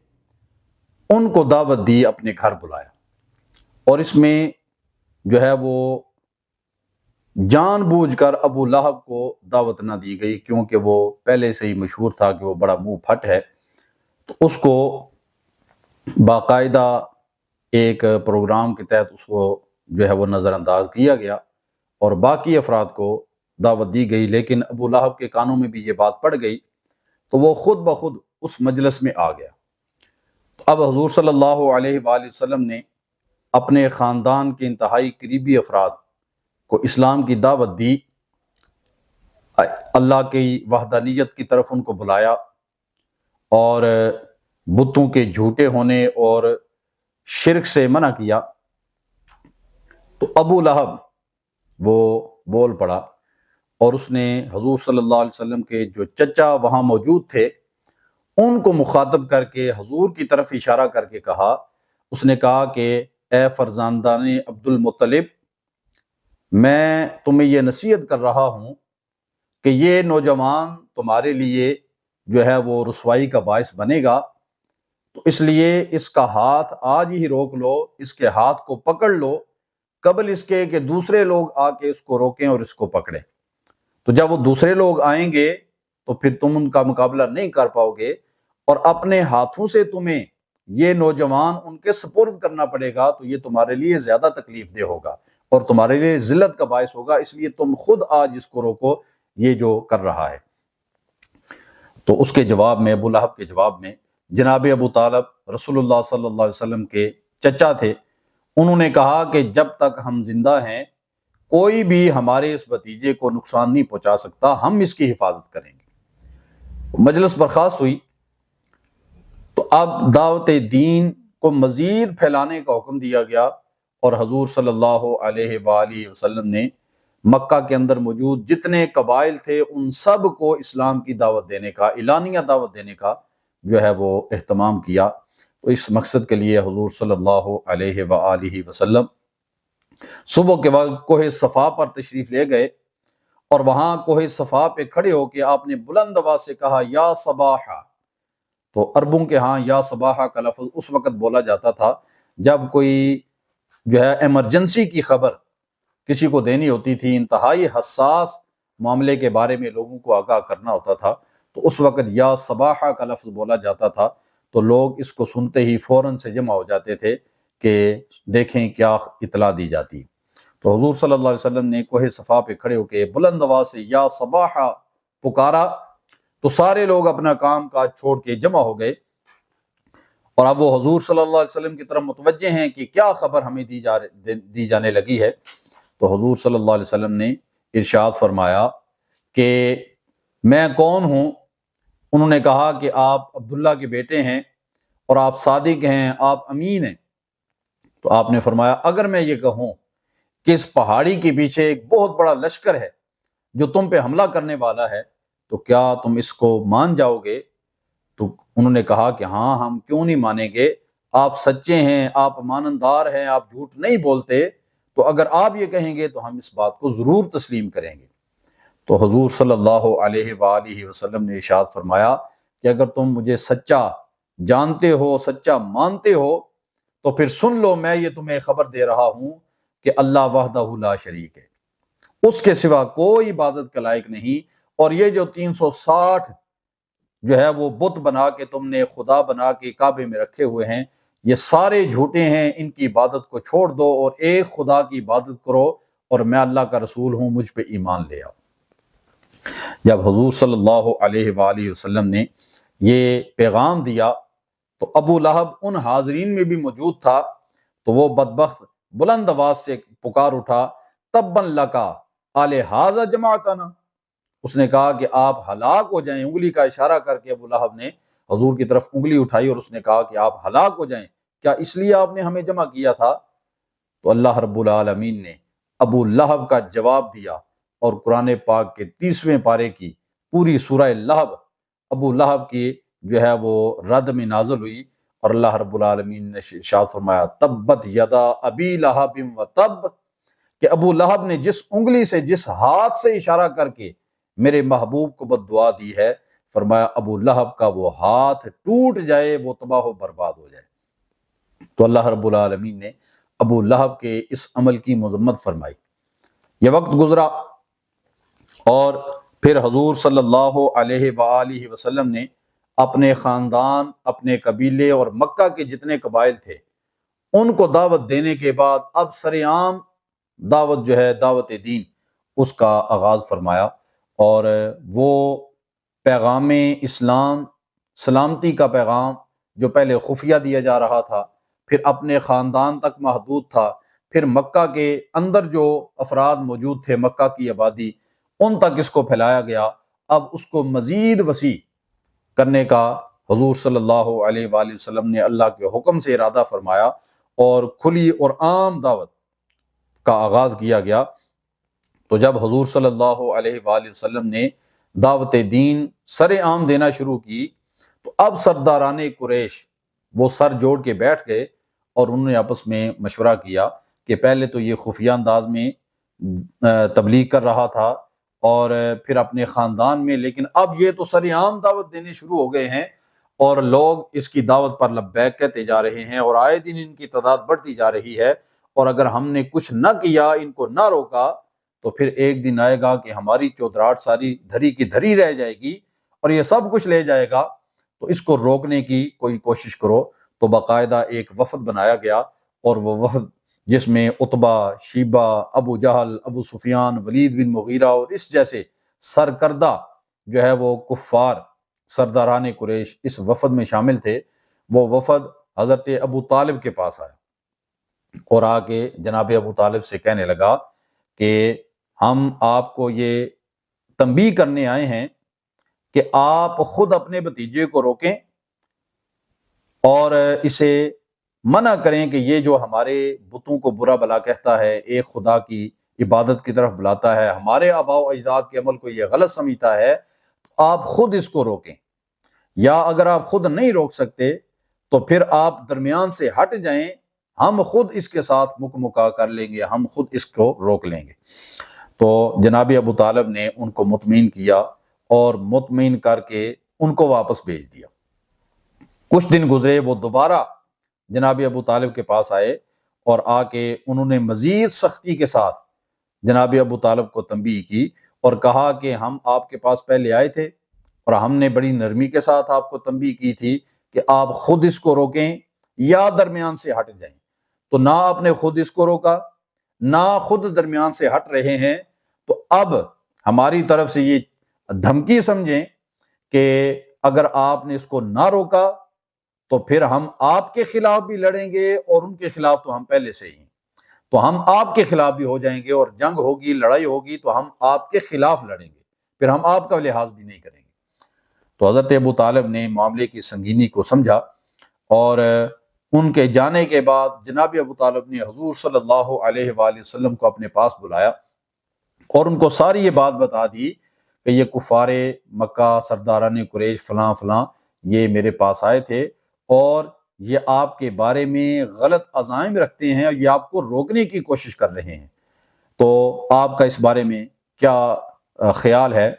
ان کو دعوت دی، اپنے گھر بلایا۔ اور اس میں جو ہے وہ جان بوجھ کر ابو لہب کو دعوت نہ دی گئی، کیونکہ وہ پہلے سے ہی مشہور تھا کہ وہ بڑا منہ پھٹ ہے، تو اس کو باقاعدہ ایک پروگرام کے تحت اس کو جو ہے وہ نظر انداز کیا گیا اور باقی افراد کو دعوت دی گئی۔ لیکن ابو لہب کے کانوں میں بھی یہ بات پڑ گئی تو وہ خود بخود اس مجلس میں آ گیا۔ اب حضور صلی اللہ علیہ وآلہ وسلم نے اپنے خاندان کے انتہائی قریبی افراد کو اسلام کی دعوت دی، اللہ کی وحدانیت کی طرف ان کو بلایا اور بتوں کے جھوٹے ہونے اور شرک سے منع کیا۔ تو ابو لہب وہ بول پڑا اور اس نے حضور صلی اللہ علیہ وسلم کے جو چچا وہاں موجود تھے ان کو مخاطب کر کے حضور کی طرف اشارہ کر کے کہا، اس نے کہا کہ اے فرزندان عبد المطلب، میں تمہیں یہ نصیحت کر رہا ہوں کہ یہ نوجوان تمہارے لیے جو ہے وہ رسوائی کا باعث بنے گا، تو اس لیے اس کا ہاتھ آج ہی روک لو، اس کے ہاتھ کو پکڑ لو قبل اس کے کہ دوسرے لوگ آ کے اس کو روکیں اور اس کو پکڑیں۔ تو جب وہ دوسرے لوگ آئیں گے تو پھر تم ان کا مقابلہ نہیں کر پاؤ گے اور اپنے ہاتھوں سے تمہیں یہ نوجوان ان کے سپرد کرنا پڑے گا، تو یہ تمہارے لیے زیادہ تکلیف دہ ہوگا اور تمہارے لیے ذلت کا باعث ہوگا، اس لیے تم خود آج اس کو روکو یہ جو کر رہا ہے۔ تو اس کے جواب میں، ابو لہب کے جواب میں، جناب ابو طالب رسول اللہ صلی اللہ علیہ وسلم کے چچا تھے، انہوں نے کہا کہ جب تک ہم زندہ ہیں کوئی بھی ہمارے اس بھتیجے کو نقصان نہیں پہنچا سکتا، ہم اس کی حفاظت کریں گے۔ مجلس برخاست ہوئی تو اب دعوت دین کو مزید پھیلانے کا حکم دیا گیا اور حضور صلی اللہ علیہ وآلہ وسلم نے مکہ کے اندر موجود جتنے قبائل تھے ان سب کو اسلام کی دعوت دینے کا، اعلانیہ دعوت دینے کا جو ہے وہ اہتمام کیا۔ تو اس مقصد کے لیے حضور صلی اللہ علیہ وآلہ وسلم صبح کے وقت کوہ صفا پر تشریف لے گئے اور وہاں کوہ صفا پہ کھڑے ہو کے آپ نے بلند آواز سے کہا یا صباحا۔ تو عربوں کے ہاں یا صباحا کا لفظ اس وقت بولا جاتا تھا جب کوئی جو ہے ایمرجنسی کی خبر کسی کو دینی ہوتی تھی، انتہائی حساس معاملے کے بارے میں لوگوں کو آگاہ کرنا ہوتا تھا، تو اس وقت یا صباحا کا لفظ بولا جاتا تھا، تو لوگ اس کو سنتے ہی فوراً سے جمع ہو جاتے تھے کہ دیکھیں کیا اطلاع دی جاتی۔ تو حضور صلی اللہ علیہ وسلم نے کوہ صفا پہ کھڑے ہو کے بلند آواز سے یا صباحا پکارا، تو سارے لوگ اپنا کام کاج چھوڑ کے جمع ہو گئے اور اب وہ حضور صلی اللہ علیہ وسلم کی طرف متوجہ ہیں کہ کیا خبر ہمیں دی جانے لگی ہے۔ تو حضور صلی اللہ علیہ وسلم نے ارشاد فرمایا کہ میں کون ہوں؟ انہوں نے کہا کہ آپ عبداللہ کے بیٹے ہیں اور آپ صادق ہیں، آپ امین ہیں۔ تو آپ نے فرمایا اگر میں یہ کہوں کہ اس پہاڑی کے پیچھے ایک بہت بڑا لشکر ہے جو تم پہ حملہ کرنے والا ہے تو کیا تم اس کو مان جاؤ گے؟ تو انہوں نے کہا کہ ہاں، ہم کیوں نہیں مانیں گے، آپ سچے ہیں، آپ امانتدار ہیں، آپ جھوٹ نہیں بولتے، تو اگر آپ یہ کہیں گے تو ہم اس بات کو ضرور تسلیم کریں گے۔ تو حضور صلی اللہ علیہ وآلہ وسلم نے ارشاد فرمایا کہ اگر تم مجھے سچا جانتے ہو، سچا مانتے ہو، تو پھر سن لو، میں یہ تمہیں خبر دے رہا ہوں کہ اللہ وحدہ لا شریک ہے، اس کے سوا کوئی عبادت کا لائق نہیں، اور یہ جو 360 جو ہے وہ بت بنا کے تم نے خدا بنا کے کعبے میں رکھے ہوئے ہیں، یہ سارے جھوٹے ہیں، ان کی عبادت کو چھوڑ دو اور ایک خدا کی عبادت کرو، اور میں اللہ کا رسول ہوں، مجھ پہ ایمان لے آؤ۔ جب حضور صلی اللہ علیہ وآلہ وسلم نے یہ پیغام دیا تو ابو لہب ان حاضرین میں بھی موجود تھا، تو وہ بدبخت بلند آواز سے پکار اٹھا، تبا لکا الہٰذا جمعتنا، اس نے کہا کہ آپ ہلاک ہو جائیں۔ انگلی کا اشارہ کر کے ابو لہب نے حضور کی طرف انگلی اٹھائی اور اس نے کہا کہ آپ ہلاک ہو جائیں، کیا اس لیے آپ نے ہمیں جمع کیا تھا؟ تو اللہ رب العالمین نے ابو لہب کا جواب دیا، اور قرآن پاک کے 30ویں پارے کی پوری سورہ لہب ابو لہب کی جو ہے وہ رد میں نازل ہوئی، اور اللہ رب العالمین نے ارشاد فرمایا تبت یدا ابی لہب و تب، کہ ابو لہب نے جس انگلی سے، جس ہاتھ سے اشارہ کر کے میرے محبوب کو بد دعا دی ہے، فرمایا ابو لہب کا وہ ہاتھ ٹوٹ جائے، وہ تباہ و برباد ہو جائے۔ تو اللہ رب العالمین نے ابو لہب کے اس عمل کی مذمت فرمائی۔ یہ وقت گزرا اور پھر حضور صلی اللہ علیہ وآلہ وسلم نے اپنے خاندان، اپنے قبیلے اور مکہ کے جتنے قبائل تھے ان کو دعوت دینے کے بعد اب سر عام دعوت جو ہے، دعوت دین، اس کا آغاز فرمایا، اور وہ پیغام اسلام، سلامتی کا پیغام جو پہلے خفیہ دیا جا رہا تھا، پھر اپنے خاندان تک محدود تھا، پھر مکہ کے اندر جو افراد موجود تھے، مکہ کی آبادی، ان تک اس کو پھیلایا گیا۔ اب اس کو مزید وسیع کرنے کا حضور صلی اللہ علیہ وآلہ وسلم نے اللہ کے حکم سے ارادہ فرمایا، اور کھلی اور عام دعوت کا آغاز کیا گیا۔ تو جب حضور صلی اللہ علیہ وآلہ وسلم نے دعوت دین سر عام دینا شروع کی، تو اب سرداران قریش وہ سر جوڑ کے بیٹھ گئے، اور انہوں نے آپس میں مشورہ کیا کہ پہلے تو یہ خفیہ انداز میں تبلیغ کر رہا تھا اور پھر اپنے خاندان میں، لیکن اب یہ تو سر عام دعوت دینے شروع ہو گئے ہیں، اور لوگ اس کی دعوت پر لبیک کہتے جا رہے ہیں، اور آئے دن ان کی تعداد بڑھتی جا رہی ہے، اور اگر ہم نے کچھ نہ کیا، ان کو نہ روکا، تو پھر ایک دن آئے گا کہ ہماری چودراہٹ ساری دھری کی دھری رہ جائے گی اور یہ سب کچھ لے جائے گا، تو اس کو روکنے کی کوئی کوشش کرو۔ تو باقاعدہ ایک وفد بنایا گیا، اور وہ وفد جس میں عتبہ، شیبہ، ابو جہل، ابو سفیان، ولید بن مغیرہ اور اس جیسے سرکردہ جو ہے وہ کفار سرداران قریش اس وفد میں شامل تھے، وہ وفد حضرت ابو طالب کے پاس آیا اور آ کے جناب ابو طالب سے کہنے لگا کہ ہم آپ کو یہ تنبیہ کرنے آئے ہیں کہ آپ خود اپنے بھتیجے کو روکیں اور اسے منع کریں کہ یہ جو ہمارے بتوں کو برا بلا کہتا ہے، ایک خدا کی عبادت کی طرف بلاتا ہے، ہمارے آباء و اجداد کے عمل کو یہ غلط سمجھتا ہے، تو آپ خود اس کو روکیں، یا اگر آپ خود نہیں روک سکتے تو پھر آپ درمیان سے ہٹ جائیں، ہم خود اس کے ساتھ مکمکا کر لیں گے، ہم خود اس کو روک لیں گے۔ تو جناب ابو طالب نے ان کو مطمئن کیا اور مطمئن کر کے ان کو واپس بھیج دیا۔ کچھ دن گزرے، وہ دوبارہ جناب ابو طالب کے پاس آئے اور آ کے انہوں نے مزید سختی کے ساتھ جناب ابو طالب کو تنبیہ کی اور کہا کہ ہم آپ کے پاس پہلے آئے تھے اور ہم نے بڑی نرمی کے ساتھ آپ کو تنبیہ کی تھی کہ آپ خود اس کو روکیں یا درمیان سے ہٹ جائیں، تو نہ آپ نے خود اس کو روکا، نہ خود درمیان سے ہٹ رہے ہیں، تو اب ہماری طرف سے یہ دھمکی سمجھیں کہ اگر آپ نے اس کو نہ روکا تو پھر ہم آپ کے خلاف بھی لڑیں گے، اور ان کے خلاف تو ہم پہلے سے ہی ہیں، تو ہم آپ کے خلاف بھی ہو جائیں گے، اور جنگ ہوگی، لڑائی ہوگی تو ہم آپ کے خلاف لڑیں گے، پھر ہم آپ کا لحاظ بھی نہیں کریں گے۔ تو حضرت ابو طالب نے معاملے کی سنگینی کو سمجھا، اور ان کے جانے کے بعد جناب ابو طالب نے حضور صلی اللہ علیہ وآلہ وسلم کو اپنے پاس بلایا اور ان کو ساری یہ بات بتا دی کہ یہ کفار مکہ، سرداران قریش، فلاں فلاں یہ میرے پاس آئے تھے، اور یہ آپ کے بارے میں غلط عزائم رکھتے ہیں، اور یہ آپ کو روکنے کی کوشش کر رہے ہیں، تو آپ کا اس بارے میں کیا خیال ہے؟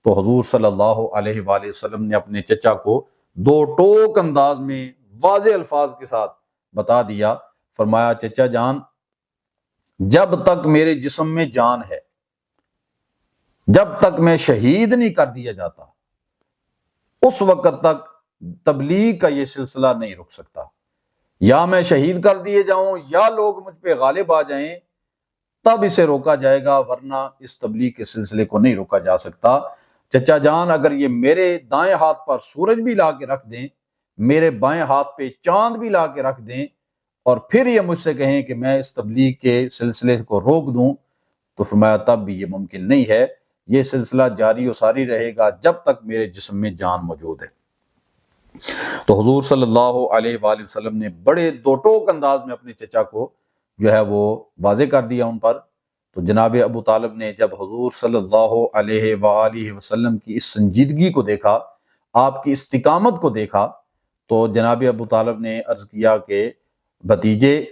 تو حضور صلی اللہ علیہ وآلہ وسلم نے اپنے چچا کو دو ٹوک انداز میں واضح الفاظ کے ساتھ بتا دیا، فرمایا چچا جان، جب تک میرے جسم میں جان ہے، جب تک میں شہید نہیں کر دیا جاتا، اس وقت تک تبلیغ کا یہ سلسلہ نہیں رک سکتا۔ یا میں شہید کر دیے جاؤں یا لوگ مجھ پہ غالب آ جائیں، تب اسے روکا جائے گا، ورنہ اس تبلیغ کے سلسلے کو نہیں روکا جا سکتا۔ چچا جان، اگر یہ میرے دائیں ہاتھ پر سورج بھی لا کے رکھ دیں، میرے بائیں ہاتھ پہ چاند بھی لا کے رکھ دیں، اور پھر یہ مجھ سے کہیں کہ میں اس تبلیغ کے سلسلے کو روک دوں، تو فرمایا تب بھی یہ ممکن نہیں ہے، یہ سلسلہ جاری و ساری رہے گا جب تک میرے جسم میں جان موجود ہے۔ تو حضور صلی اللہ علیہ وآلہ وسلم نے بڑے دو ٹوک انداز میں اپنے چچا کو جو ہے وہ واضح کر دیا ان پر۔ تو جناب ابو طالب نے جب حضور صلی اللہ علیہ وآلہ وسلم کی اس سنجیدگی کو دیکھا، آپ کی استقامت کو دیکھا، تو جناب ابو طالب نے عرض کیا کہ بھتیجے،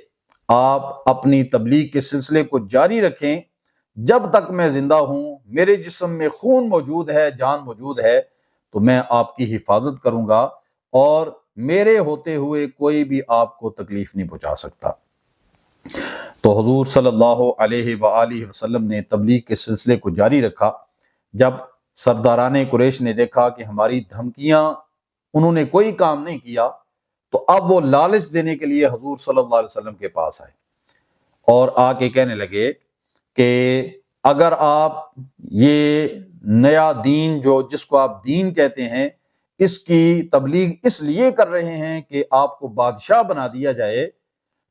آپ اپنی تبلیغ کے سلسلے کو جاری رکھیں، جب تک میں زندہ ہوں، میرے جسم میں خون موجود ہے، جان موجود ہے، تو میں آپ کی حفاظت کروں گا، اور میرے ہوتے ہوئے کوئی بھی آپ کو تکلیف نہیں پہنچا سکتا۔ تو حضور صلی اللہ علیہ وآلہ وسلم نے تبلیغ کے سلسلے کو جاری رکھا۔ جب سرداران قریش نے دیکھا کہ ہماری دھمکیاں انہوں نے کوئی کام نہیں کیا، تو اب وہ لالچ دینے کے لیے حضور صلی اللہ علیہ وسلم کے پاس آئے اور آ کے کہنے لگے کہ اگر آپ یہ نیا دین جو جس کو آپ دین کہتے ہیں، اس کی تبلیغ اس لیے کر رہے ہیں کہ آپ کو بادشاہ بنا دیا جائے،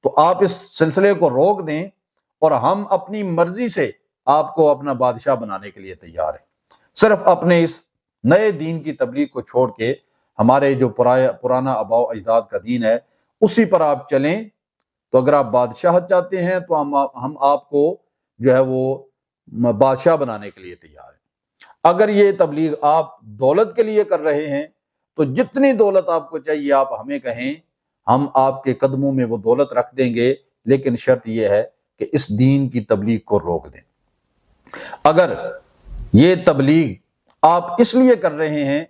تو آپ اس سلسلے کو روک دیں، اور ہم اپنی مرضی سے آپ کو اپنا بادشاہ بنانے کے لیے تیار ہیں۔ صرف اپنے اس نئے دین کی تبلیغ کو چھوڑ کے ہمارے جو پرانا آباء و اجداد کا دین ہے اسی پر آپ چلیں، تو اگر آپ بادشاہت چاہتے ہیں تو ہم آپ کو جو ہے وہ بادشاہ بنانے کے لیے تیار ہیں۔ اگر یہ تبلیغ آپ دولت کے لیے کر رہے ہیں تو جتنی دولت آپ کو چاہیے آپ ہمیں کہیں، ہم آپ کے قدموں میں وہ دولت رکھ دیں گے، لیکن شرط یہ ہے کہ اس دین کی تبلیغ کو روک دیں۔ اگر یہ تبلیغ آپ اس لیے کر رہے ہیں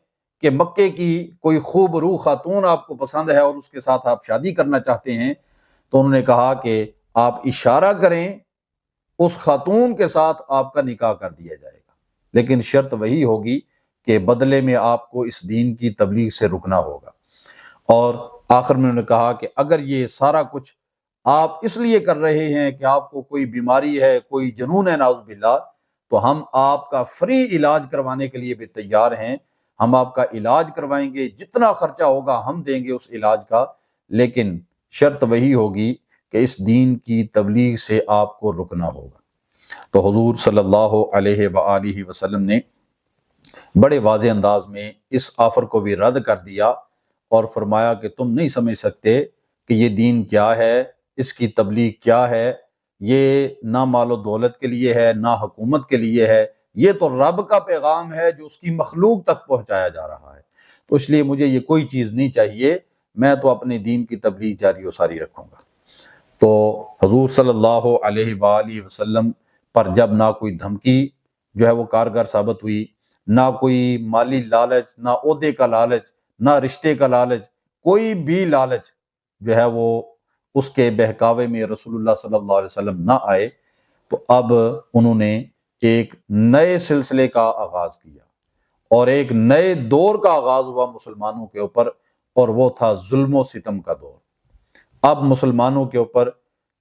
کہ مکے کی کوئی خوب روح خاتون آپ کو پسند ہے اور اس کے ساتھ آپ شادی کرنا چاہتے ہیں، تو انہوں نے کہا کہ آپ اشارہ کریں، اس خاتون کے ساتھ آپ کا نکاح کر دیا جائے گا، لیکن شرط وہی ہوگی کہ بدلے میں آپ کو اس دین کی تبلیغ سے رکنا ہوگا۔ اور آخر میں انہوں نے کہا کہ اگر یہ سارا کچھ آپ اس لیے کر رہے ہیں کہ آپ کو کوئی بیماری ہے، کوئی جنون ہے نعوذ باللہ، تو ہم آپ کا فری علاج کروانے کے لیے بھی تیار ہیں، ہم آپ کا علاج کروائیں گے، جتنا خرچہ ہوگا ہم دیں گے اس علاج کا، لیکن شرط وہی ہوگی کہ اس دین کی تبلیغ سے آپ کو رکنا ہوگا۔ تو حضور صلی اللہ علیہ وآلہ وسلم نے بڑے واضح انداز میں اس آفر کو بھی رد کر دیا اور فرمایا کہ تم نہیں سمجھ سکتے کہ یہ دین کیا ہے، اس کی تبلیغ کیا ہے، یہ نہ مال و دولت کے لیے ہے، نہ حکومت کے لیے ہے، یہ تو رب کا پیغام ہے جو اس کی مخلوق تک پہنچایا جا رہا ہے، تو اس لیے مجھے یہ کوئی چیز نہیں چاہیے، میں تو اپنے دین کی تبلیغ جاری و ساری رکھوں گا۔ تو حضور صلی اللہ علیہ وآلہ وسلم پر جب نہ کوئی دھمکی جو ہے وہ کارگر ثابت ہوئی، نہ کوئی مالی لالچ، نہ عہدے کا لالچ، نہ رشتے کا لالچ، کوئی بھی لالچ جو ہے وہ اس کے بہکاوے میں رسول اللہ صلی اللہ علیہ وسلم نہ آئے، تو اب انہوں نے ایک نئے سلسلے کا آغاز کیا اور ایک نئے دور کا آغاز ہوا مسلمانوں کے اوپر، اور وہ تھا ظلم و ستم کا دور۔ اب مسلمانوں کے اوپر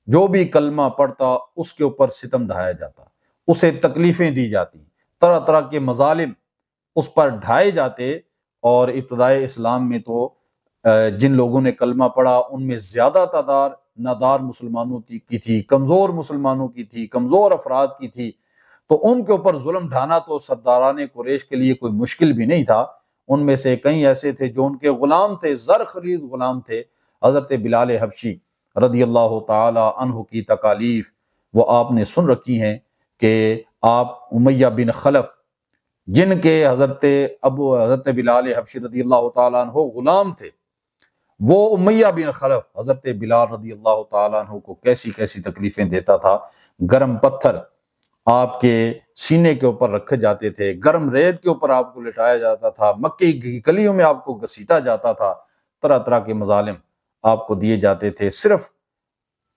جو بھی کلمہ پڑھتا اس کے اوپر ستم ڈھایا جاتا، اسے تکلیفیں دی جاتی، طرح طرح کے مظالم اس پر ڈھائے جاتے، اور ابتدائے اسلام میں تو جن لوگوں نے کلمہ پڑھا ان میں زیادہ تعداد نادار مسلمانوں کی تھی، کمزور مسلمانوں کی تھی، کمزور افراد کی تھی، تو ان کے اوپر ظلم ڈھانا تو سرداران قریش کے لیے کوئی مشکل بھی نہیں تھا۔ ان میں سے کئی ایسے تھے جو ان کے غلام تھے، زر خرید غلام تھے۔ حضرت بلال حبشی رضی اللہ تعالی عنہ کی تکالیف وہ آپ نے سن رکھی ہیں کہ آپ امیہ بن خلف جن کے حضرت بلال حبشی رضی اللہ تعالیٰ عنہ غلام تھے، وہ امیہ بن خلف حضرت بلال رضی اللہ تعالیٰ عنہ کو کیسی کیسی تکلیفیں دیتا تھا۔ گرم پتھر آپ کے سینے کے اوپر رکھے جاتے تھے، گرم ریت کے اوپر آپ کو لٹایا جاتا تھا، مکے کی گلیوں میں آپ کو گھسیٹا جاتا تھا، طرح طرح کے مظالم آپ کو دیے جاتے تھے، صرف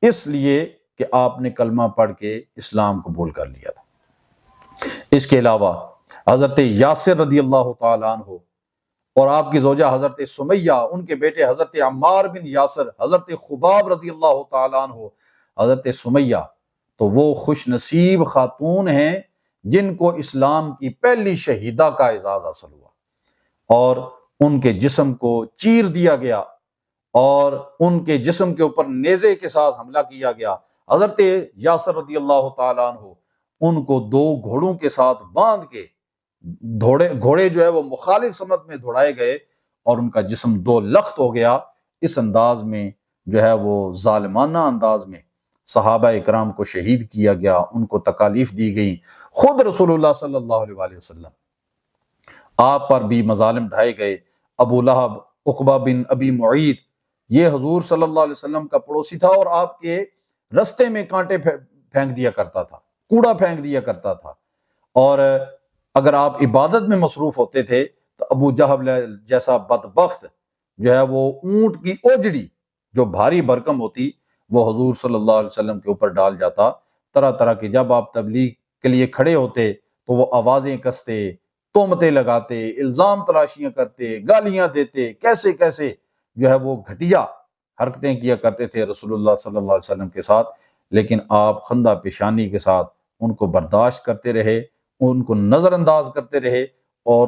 اس لیے کہ آپ نے کلمہ پڑھ کے اسلام قبول کر لیا تھا۔ اس کے علاوہ حضرت یاسر رضی اللہ تعالیٰ عنہ اور آپ کی زوجہ حضرت سمیہ، ان کے بیٹے حضرت عمار بن یاسر، حضرت خباب رضی اللہ تعالیٰ عنہ، حضرت سمیہ، تو وہ خوش نصیب خاتون ہیں جن کو اسلام کی پہلی شہیدہ کا اعزاز حاصل ہوا، اور ان کے جسم کو چیر دیا گیا اور ان کے جسم کے اوپر نیزے کے ساتھ حملہ کیا گیا۔ حضرت یاسر رضی اللہ تعالیٰ عنہ ان کو 2 گھوڑوں کے ساتھ باندھ کے گھوڑے جو ہے وہ مخالف سمت میں دوڑائے گئے اور ان کا جسم 2 لخت ہو گیا۔ اس انداز میں جو ہے وہ ظالمانہ انداز میں صحابہ اکرام کو شہید کیا گیا، ان کو تکالیف دی گئی۔ خود رسول اللہ صلی اللہ علیہ وآلہ وسلم آپ پر بھی مظالم ڈھائے گئے۔ ابو لہب، عقبہ بن ابی معیط، یہ حضور صلی اللہ علیہ وسلم کا پڑوسی تھا اور آپ کے رستے میں کانٹے پھینک دیا کرتا تھا، کوڑا پھینک دیا کرتا تھا، اور اگر آپ عبادت میں مصروف ہوتے تھے تو ابو جہل جیسا بدبخت جو ہے وہ اونٹ کی اوجڑی جو بھاری بھرکم ہوتی وہ حضور صلی اللہ علیہ وسلم کے اوپر ڈال جاتا۔ طرح طرح کے جب آپ تبلیغ کے لیے کھڑے ہوتے تو وہ آوازیں کستے، تہمتیں لگاتے، الزام تلاشیاں کرتے، گالیاں دیتے، کیسے کیسے جو ہے وہ گھٹیا حرکتیں کیا کرتے تھے رسول اللہ صلی اللہ علیہ وسلم کے ساتھ، لیکن آپ خندہ پیشانی کے ساتھ ان کو برداشت کرتے رہے، ان کو نظر انداز کرتے رہے اور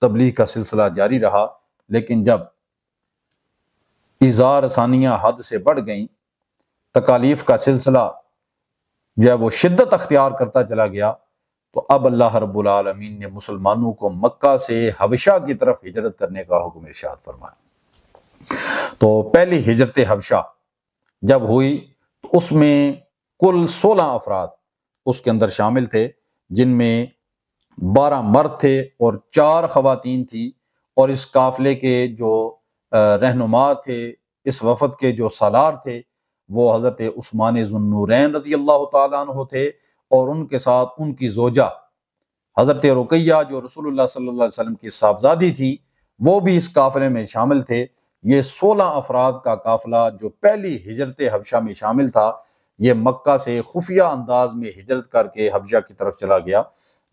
تبلیغ کا سلسلہ جاری رہا۔ لیکن جب ایذا رسانیاں حد سے بڑھ گئیں، تکالیف کا سلسلہ جو ہے وہ شدت اختیار کرتا چلا گیا، تو اب اللہ رب العالمین نے مسلمانوں کو مکہ سے حبشہ کی طرف ہجرت کرنے کا حکم ارشاد فرمایا۔ تو پہلی ہجرت حبشہ جب ہوئی تو اس میں کل 16 افراد اس کے اندر شامل تھے، جن میں 12 مرد تھے اور 4 خواتین تھیں، اور اس قافلے کے جو رہنما تھے، اس وفد کے جو سالار تھے، وہ حضرت عثمان ذو النورین رضی اللہ تعالیٰ عنہ تھے، اور ان کے ساتھ ان کی زوجہ حضرت رقیہ جو رسول اللہ صلی اللہ علیہ وسلم کی صاحبزادی تھی، وہ بھی اس قافلے میں شامل تھے۔ یہ 16 افراد کا قافلہ جو پہلی ہجرت حبشہ میں شامل تھا، یہ مکہ سے خفیہ انداز میں ہجرت کر کے حبشہ کی طرف چلا گیا۔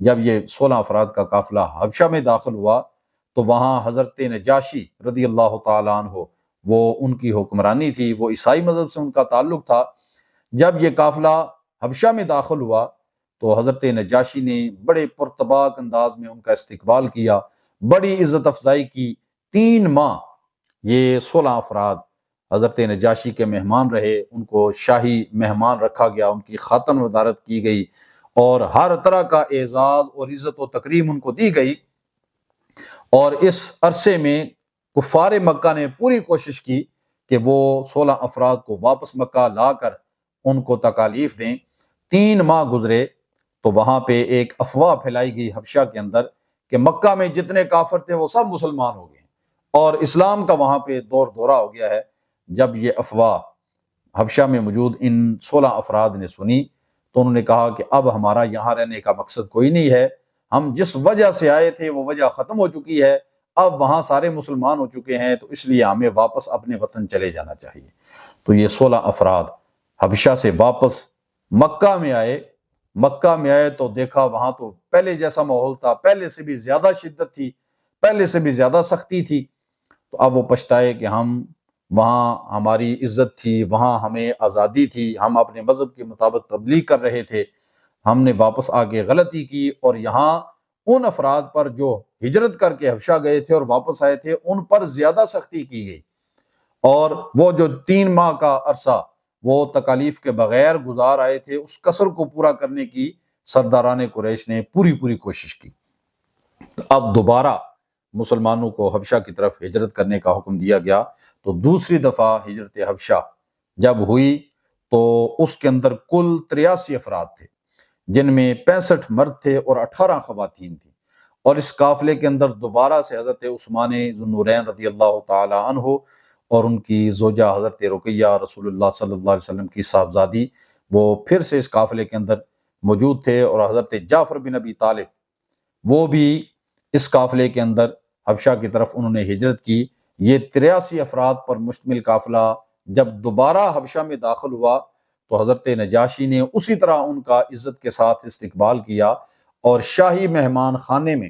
جب یہ 16 افراد کا قافلہ حبشہ میں داخل ہوا تو وہاں حضرت نجاشی رضی اللہ تعالیٰ عنہ، وہ ان کی حکمرانی تھی، وہ عیسائی مذہب سے ان کا تعلق تھا۔ جب یہ قافلہ حبشہ میں داخل ہوا تو حضرت نجاشی نے بڑے پرتباک انداز میں ان کا استقبال کیا، بڑی عزت افزائی کی۔ 3 ماہ یہ 16 افراد حضرت نجاشی کے مہمان رہے، ان کو شاہی مہمان رکھا گیا، ان کی خاطر مدارت کی گئی اور ہر طرح کا اعزاز اور عزت و تکریم ان کو دی گئی۔ اور اس عرصے میں کفار مکہ نے پوری کوشش کی کہ وہ 16 افراد کو واپس مکہ لا کر ان کو تکالیف دیں۔ 3 ماہ گزرے تو وہاں پہ ایک افواہ پھیلائی گئی حبشہ کے اندر کہ مکہ میں جتنے کافر تھے وہ سب مسلمان ہو گئے اور اسلام کا وہاں پہ دور دورہ ہو گیا ہے۔ جب یہ افواہ حبشہ میں موجود ان 16 افراد نے سنی تو انہوں نے کہا کہ اب ہمارا یہاں رہنے کا مقصد کوئی نہیں ہے، ہم جس وجہ سے آئے تھے وہ وجہ ختم ہو چکی ہے، اب وہاں سارے مسلمان ہو چکے ہیں، تو اس لیے ہمیں واپس اپنے وطن چلے جانا چاہیے۔ تو یہ 16 افراد حبشہ سے واپس مکہ میں آئے۔ مکہ میں آئے تو دیکھا وہاں تو پہلے جیسا ماحول تھا، پہلے سے بھی زیادہ شدت تھی، پہلے سے بھی زیادہ سختی تھی۔ تو اب وہ پچھتائے کہ ہم وہاں ہماری عزت تھی، وہاں ہمیں آزادی تھی، ہم اپنے مذہب کے مطابق تبلیغ کر رہے تھے، ہم نے واپس آ کے غلطی کی، اور یہاں ان افراد پر جو ہجرت کر کے حبشہ گئے تھے اور واپس آئے تھے ان پر زیادہ سختی کی گئی۔ اور وہ جو 3 ماہ کا عرصہ وہ تکالیف کے بغیر گزار آئے تھے، اس قصر کو پورا کرنے کی سرداران قریش نے پوری کوشش کی۔ اب دوبارہ مسلمانوں کو حبشہ کی طرف ہجرت کرنے کا حکم دیا گیا۔ تو دوسری دفعہ ہجرت حبشہ جب ہوئی تو اس کے اندر کل 83 افراد تھے، جن میں 65 مرد تھے اور 18 خواتین تھیں۔ اور اس قافلے کے اندر دوبارہ سے حضرت عثمان ذو النورین رضی اللہ تعالی عنہ اور ان کی زوجہ حضرت رقیہ رسول اللہ صلی اللہ علیہ وسلم کی صاحبزادی، وہ پھر سے اس قافلے کے اندر موجود تھے، اور حضرت جعفر بن ابی طالب وہ بھی اس قافلے کے اندر حبشہ کی طرف انہوں نے ہجرت کی۔ یہ 83 افراد پر مشتمل قافلہ جب دوبارہ حبشہ میں داخل ہوا تو حضرت نجاشی نے اسی طرح ان کا عزت کے ساتھ استقبال کیا اور شاہی مہمان خانے میں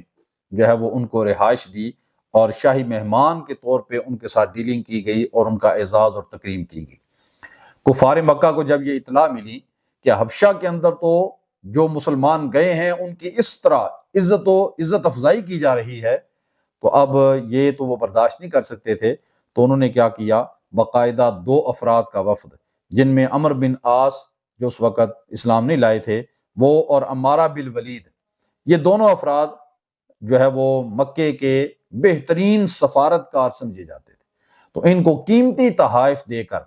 جو ہے وہ ان کو رہائش دی، اور شاہی مہمان کے طور پہ ان کے ساتھ ڈیلنگ کی گئی اور ان کا اعزاز اور تکریم کی گئی۔ کفار مکہ کو جب یہ اطلاع ملی کہ حبشہ کے اندر تو جو مسلمان گئے ہیں ان کی اس طرح عزت افزائی کی جا رہی ہے، تو اب یہ تو وہ برداشت نہیں کر سکتے تھے، تو انہوں نے کیا کیا، باقاعدہ 2 افراد کا وفد، جن میں عمر بن عاص جو اس وقت اسلام نہیں لائے تھے وہ، اور عمارہ بن ولید، یہ دونوں افراد جو ہے وہ مکے کے بہترین سفارتکار سمجھے جاتے تھے، تو ان کو قیمتی تحائف دے کر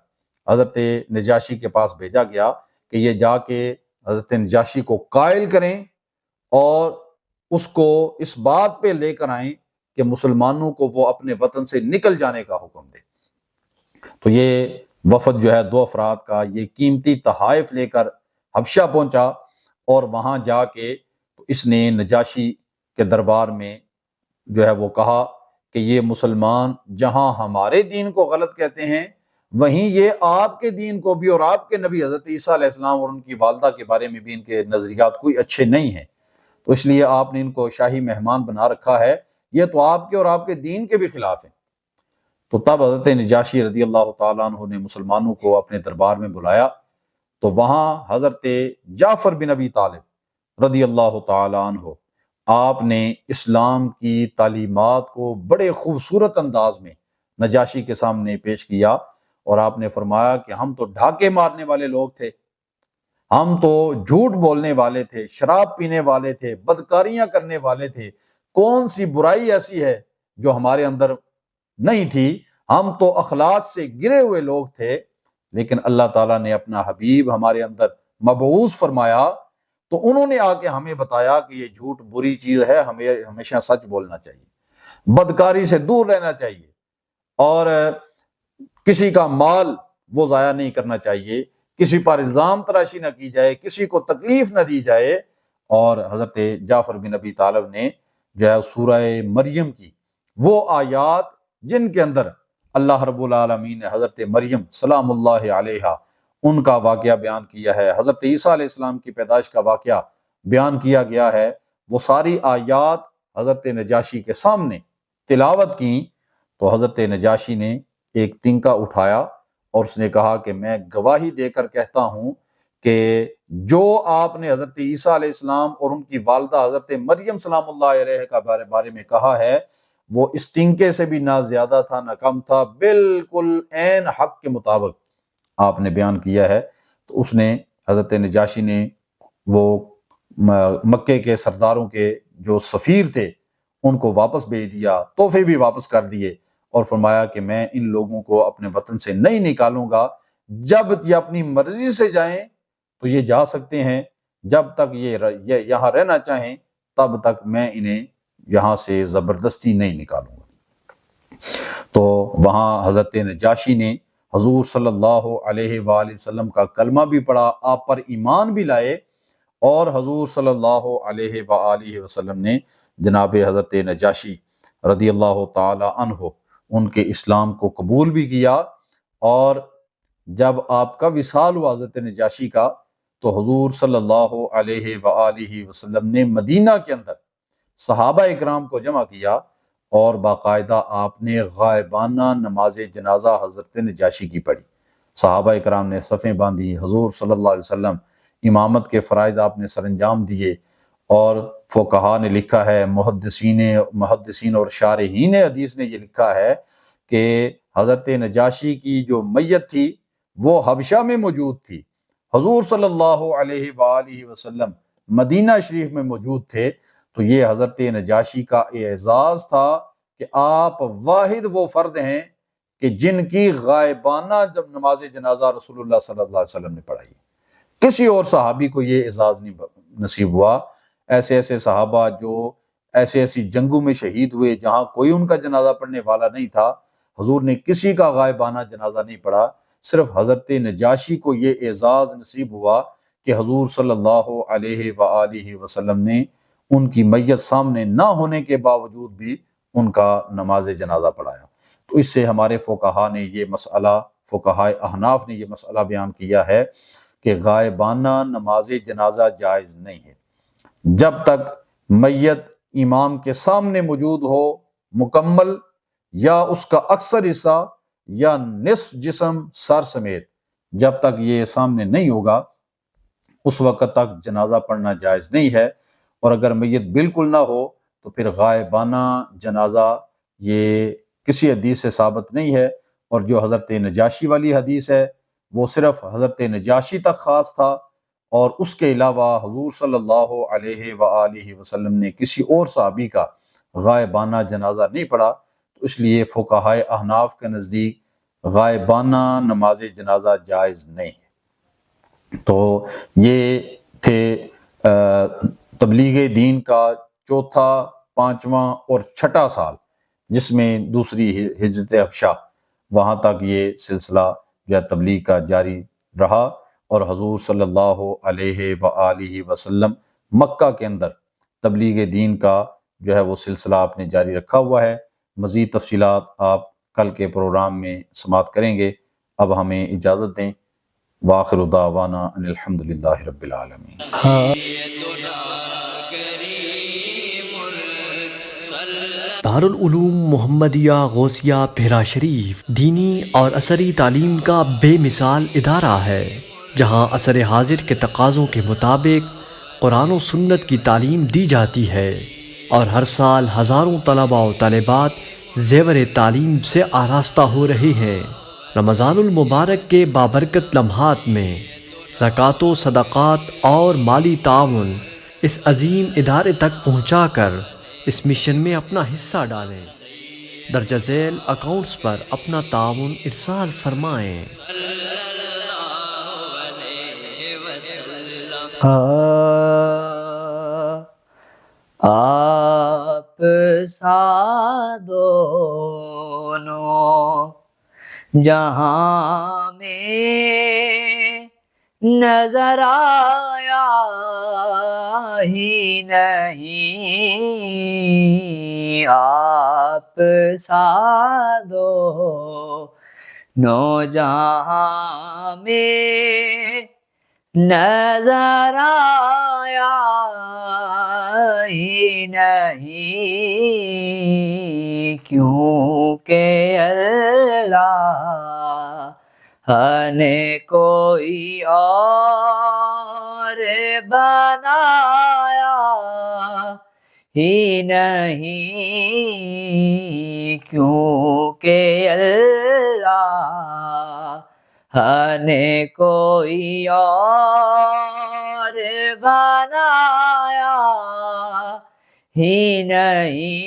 حضرت نجاشی کے پاس بھیجا گیا کہ یہ جا کے حضرت نجاشی کو قائل کریں اور اس کو اس بات پہ لے کر آئیں کہ مسلمانوں کو وہ اپنے وطن سے نکل جانے کا حکم دے۔ تو یہ وفد جو ہے 2 افراد کا یہ قیمتی تحائف لے کر حبشہ پہنچا، اور وہاں جا کے تو اس نے نجاشی کے دربار میں جو ہے وہ کہا کہ یہ مسلمان جہاں ہمارے دین کو غلط کہتے ہیں، وہیں یہ آپ کے دین کو بھی اور آپ کے نبی حضرت عیسیٰ علیہ السلام اور ان کی والدہ کے بارے میں بھی ان کے نظریات کوئی اچھے نہیں ہیں، تو اس لیے آپ نے ان کو شاہی مہمان بنا رکھا ہے، یہ تو آپ کے اور آپ کے دین کے بھی خلاف ہیں۔ تو تب حضرت نجاشی رضی اللہ تعالیٰ عنہ نے مسلمانوں کو اپنے دربار میں بلایا، تو وہاں حضرت جعفر بن ابی طالب رضی اللہ تعالیٰ عنہ آپ نے اسلام کی تعلیمات کو بڑے خوبصورت انداز میں نجاشی کے سامنے پیش کیا، اور آپ نے فرمایا کہ ہم تو ڈھاکے مارنے والے لوگ تھے، ہم تو جھوٹ بولنے والے تھے، شراب پینے والے تھے، بدکاریاں کرنے والے تھے، کون سی برائی ایسی ہے جو ہمارے اندر نہیں تھی، ہم تو اخلاق سے گرے ہوئے لوگ تھے، لیکن اللہ تعالیٰ نے اپنا حبیب ہمارے اندر مبعوث فرمایا تو انہوں نے آ کے ہمیں بتایا کہ یہ جھوٹ بری چیز ہے، ہمیں ہمیشہ سچ بولنا چاہیے، بدکاری سے دور رہنا چاہیے، اور کسی کا مال وہ ضائع نہیں کرنا چاہیے، کسی پر الزام تراشی نہ کی جائے، کسی کو تکلیف نہ دی جائے۔ اور حضرت جعفر بن ابی طالب نے جو ہے سورہ مریم کی وہ آیات جن کے اندر اللہ رب العالمین نے حضرت مریم سلام اللہ علیہا ان کا واقعہ بیان کیا ہے، حضرت عیسیٰ علیہ السلام کی پیدائش کا واقعہ بیان کیا گیا ہے، وہ ساری آیات حضرت نجاشی کے سامنے تلاوت کی، تو حضرت نجاشی نے ایک تنکا اٹھایا اور اس نے کہا کہ میں گواہی دے کر کہتا ہوں کہ جو آپ نے حضرت عیسیٰ علیہ السلام اور ان کی والدہ حضرت مریم سلام اللہ علیہ کا بارے میں کہا ہے، وہ اس تنکے سے بھی نہ زیادہ تھا نہ کم تھا، بالکل عین حق کے مطابق آپ نے بیان کیا ہے۔ تو اس نے حضرت نجاشی نے وہ مکے کے سرداروں کے جو سفیر تھے ان کو واپس بھیج دیا، تحفے بھی واپس کر دیے، اور فرمایا کہ میں ان لوگوں کو اپنے وطن سے نہیں نکالوں گا، جب یہ اپنی مرضی سے جائیں تو یہ جا سکتے ہیں، جب تک یہ یہاں رہنا چاہیں تب تک میں انہیں یہاں سے زبردستی نہیں نکالوں گا۔ تو وہاں حضرت نجاشی نے حضور صلی اللہ علیہ وآلہ وسلم کا کلمہ بھی پڑھا، آپ پر ایمان بھی لائے، اور حضور صلی اللہ علیہ وآلہ وسلم نے جناب حضرت نجاشی رضی اللہ تعالی عنہ ان کے اسلام کو قبول بھی کیا۔ اور جب آپ کا وصال ہوا حضرت نجاشی کا، تو حضور صلی اللہ علیہ وآلہ وسلم نے مدینہ کے اندر صحابہ اکرام کو جمع کیا، اور باقاعدہ آپ نے غائبانہ نماز جنازہ حضرت نجاشی کی پڑھی، صحابہ اکرام نے صفیں باندھی، حضور صلی اللہ علیہ وسلم امامت کے فرائض آپ نے سر انجام دیے، اور فقہا نے لکھا ہے، محدثین اور شارحین حدیث نے یہ لکھا ہے کہ حضرت نجاشی کی جو میت تھی وہ حبشہ میں موجود تھی، حضور صلی اللہ علیہ وآلہ وسلم مدینہ شریف میں موجود تھے، تو یہ حضرت نجاشی کا اعزاز تھا کہ آپ واحد وہ فرد ہیں کہ جن کی غائبانہ جب نماز جنازہ رسول اللہ صلی اللہ علیہ وسلم نے پڑھائی۔ کسی اور صحابی کو یہ اعزاز نہیں نصیب ہوا۔ ایسے ایسے صحابہ جو ایسی جنگوں میں شہید ہوئے جہاں کوئی ان کا جنازہ پڑھنے والا نہیں تھا، حضور نے کسی کا غائبانہ جنازہ نہیں پڑھا، صرف حضرت نجاشی کو یہ اعزاز نصیب ہوا کہ حضور صلی اللہ علیہ وآلہ وسلم نے ان کی میت سامنے نہ ہونے کے باوجود بھی ان کا نماز جنازہ پڑھایا۔ تو اس سے ہمارے فقہا نے یہ مسئلہ، فقہائے احناف نے یہ مسئلہ بیان کیا ہے کہ غائبانہ نماز جنازہ جائز نہیں ہے جب تک میت امام کے سامنے موجود ہو مکمل، یا اس کا اکثر حصہ یا نصف جسم سر سمیت، جب تک یہ سامنے نہیں ہوگا اس وقت تک جنازہ پڑھنا جائز نہیں ہے۔ اور اگر میت بالکل نہ ہو تو پھر غائبانہ جنازہ یہ کسی حدیث سے ثابت نہیں ہے، اور جو حضرت نجاشی والی حدیث ہے وہ صرف حضرت نجاشی تک خاص تھا، اور اس کے علاوہ حضور صلی اللہ علیہ وآلہ وسلم نے کسی اور صحابی کا غائبانہ جنازہ نہیں پڑھا، تو اس لیے فقہائے احناف کے نزدیک غائبانہ نماز جنازہ جائز نہیں ہے۔ تو یہ تھے تبلیغ دین کا چوتھا، پانچواں اور چھٹا سال، جس میں دوسری ہجرت حبشہ وہاں تک یہ سلسلہ جو ہے تبلیغ کا جاری رہا، اور حضور صلی اللہ علیہ وآلہ وسلم مکہ کے اندر تبلیغ دین کا جو ہے وہ سلسلہ آپ نے جاری رکھا ہوا ہے۔ مزید تفصیلات آپ کل کے پروگرام میں سماعت کریں گے۔ اب ہمیں اجازت دیں۔ وآخر دعوانا ان الحمدللہ رب العالمین۔ دارالعلوم محمدیہ غوثیہ بھیرا شریف دینی اور عصری تعلیم کا بے مثال ادارہ ہے، جہاں عصر حاضر کے تقاضوں کے مطابق قرآن و سنت کی تعلیم دی جاتی ہے، اور ہر سال ہزاروں طلباء و طالبات زیور تعلیم سے آراستہ ہو رہے ہیں۔ رمضان المبارک کے بابرکت لمحات میں زکوٰۃ و صدقات اور مالی تعاون اس عظیم ادارے تک پہنچا کر اس مشن میں اپنا حصہ ڈالیں۔ درجہ ذیل اکاؤنٹس پر اپنا تعاون ارسال فرمائیں۔ آپ سا دونوں جہاں میں نظر آیا ہی نہیں، آپ سا دونوں جہاں میں نظر آیا ہی نہیں، کیونکہ اللہ نے کوئی اور بنایا ہی نہیں، کیونکہ اللہ نے کوئی اور بنایا ہی نہیں۔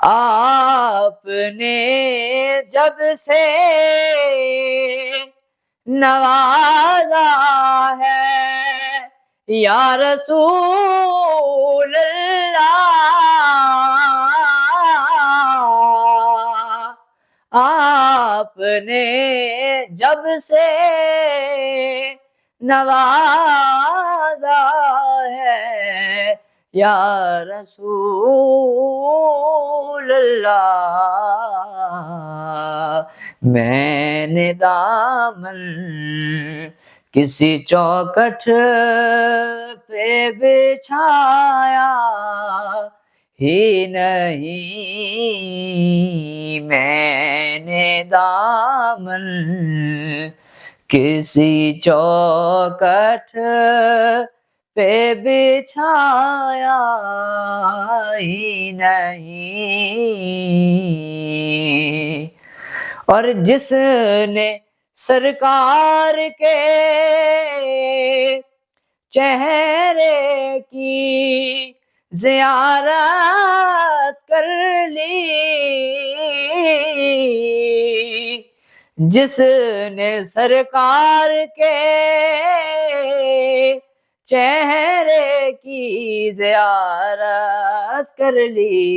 آپ نے جب سے نوازا ہے یا رسول اللہ، آپ نے جب سے نوازا ہے یا رسول اللہ، میں نے دامن کسی چوکھٹ پہ بچھایا ہی نہیں، میں نے دامن کسی چوکھٹ پہ بچھایا ہی نہیں، اور جس نے سرکار کے چہرے کی زیارت کر لی، جس نے سرکار کے چہرے کی زیارت کر لی،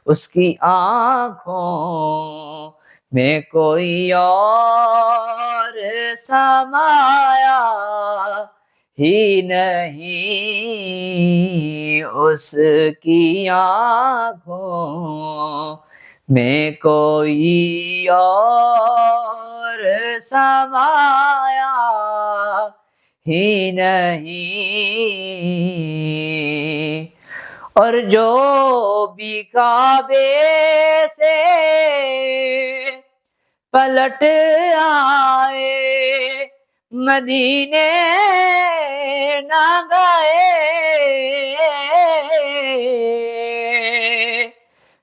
اس کی آنکھوں میں کوئی اور سمایا ہی نہیں، اس کی آنکھوں میں کوئی اور سمایا ہی نہیں، اور جو بھی کعبے سے پلٹ آئے مدینے نہ گئے،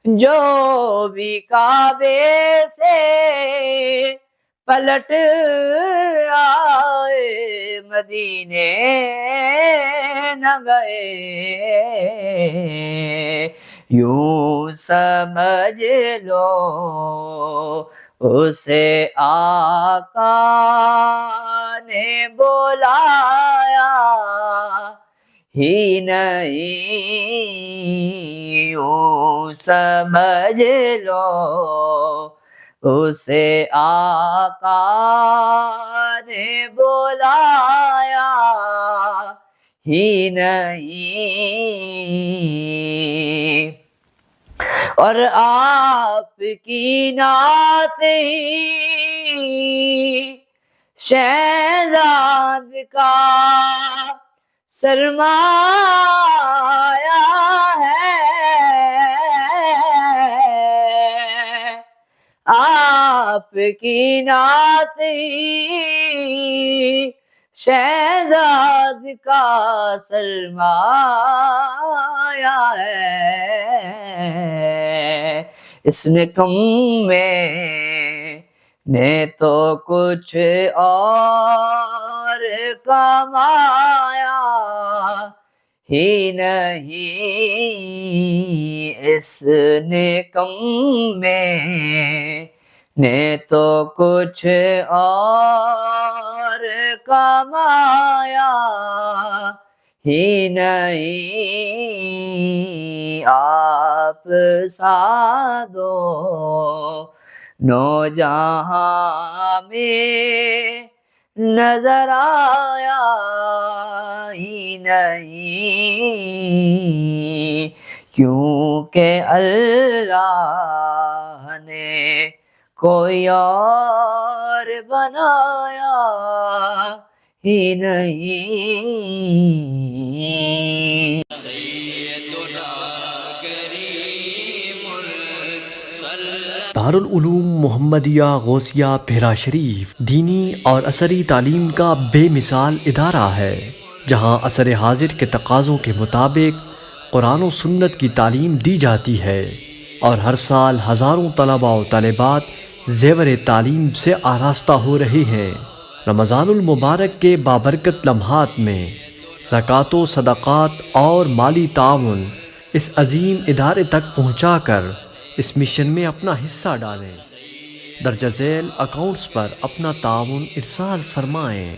جو بھی کعبے سے پلٹ آئے مدینے نہ گئے، یوں سمجھ لو اسے آقا نے بلایا ہی نہیں، یوں سمجھ لو اسے آقا نے بلایا ہی نہیں، اور آپ کی نعت ہی شہزاد کا سرمایہ ہے، آپ کی نعت ہی شہزاد کا سرمایہ ہے، اس نکم میں نے تو کچھ اور کمایا ہی نہیں، اس نکم میں نے تو کچھ اور کمایا ہی نہیں، آپ سادو نوجہاں میں نظر آیا ہی نہیں، کیونکہ اللہ نے کوئی اور بنایا ہی نہیں۔ دارالعلوم محمدیہ غوثیہ بھیرا شریف دینی اور عصری تعلیم کا بے مثال ادارہ ہے، جہاں عصر حاضر کے تقاضوں کے مطابق قرآن و سنت کی تعلیم دی جاتی ہے، اور ہر سال ہزاروں طلباء و طالبات زیور تعلیم سے آراستہ ہو رہے ہیں۔ رمضان المبارک کے بابرکت لمحات میں زکوٰۃ و صدقات اور مالی تعاون اس عظیم ادارے تک پہنچا کر اس مشن میں اپنا حصہ ڈالیں۔ درجہ ذیل اکاؤنٹس پر اپنا تعاون ارسال فرمائیں۔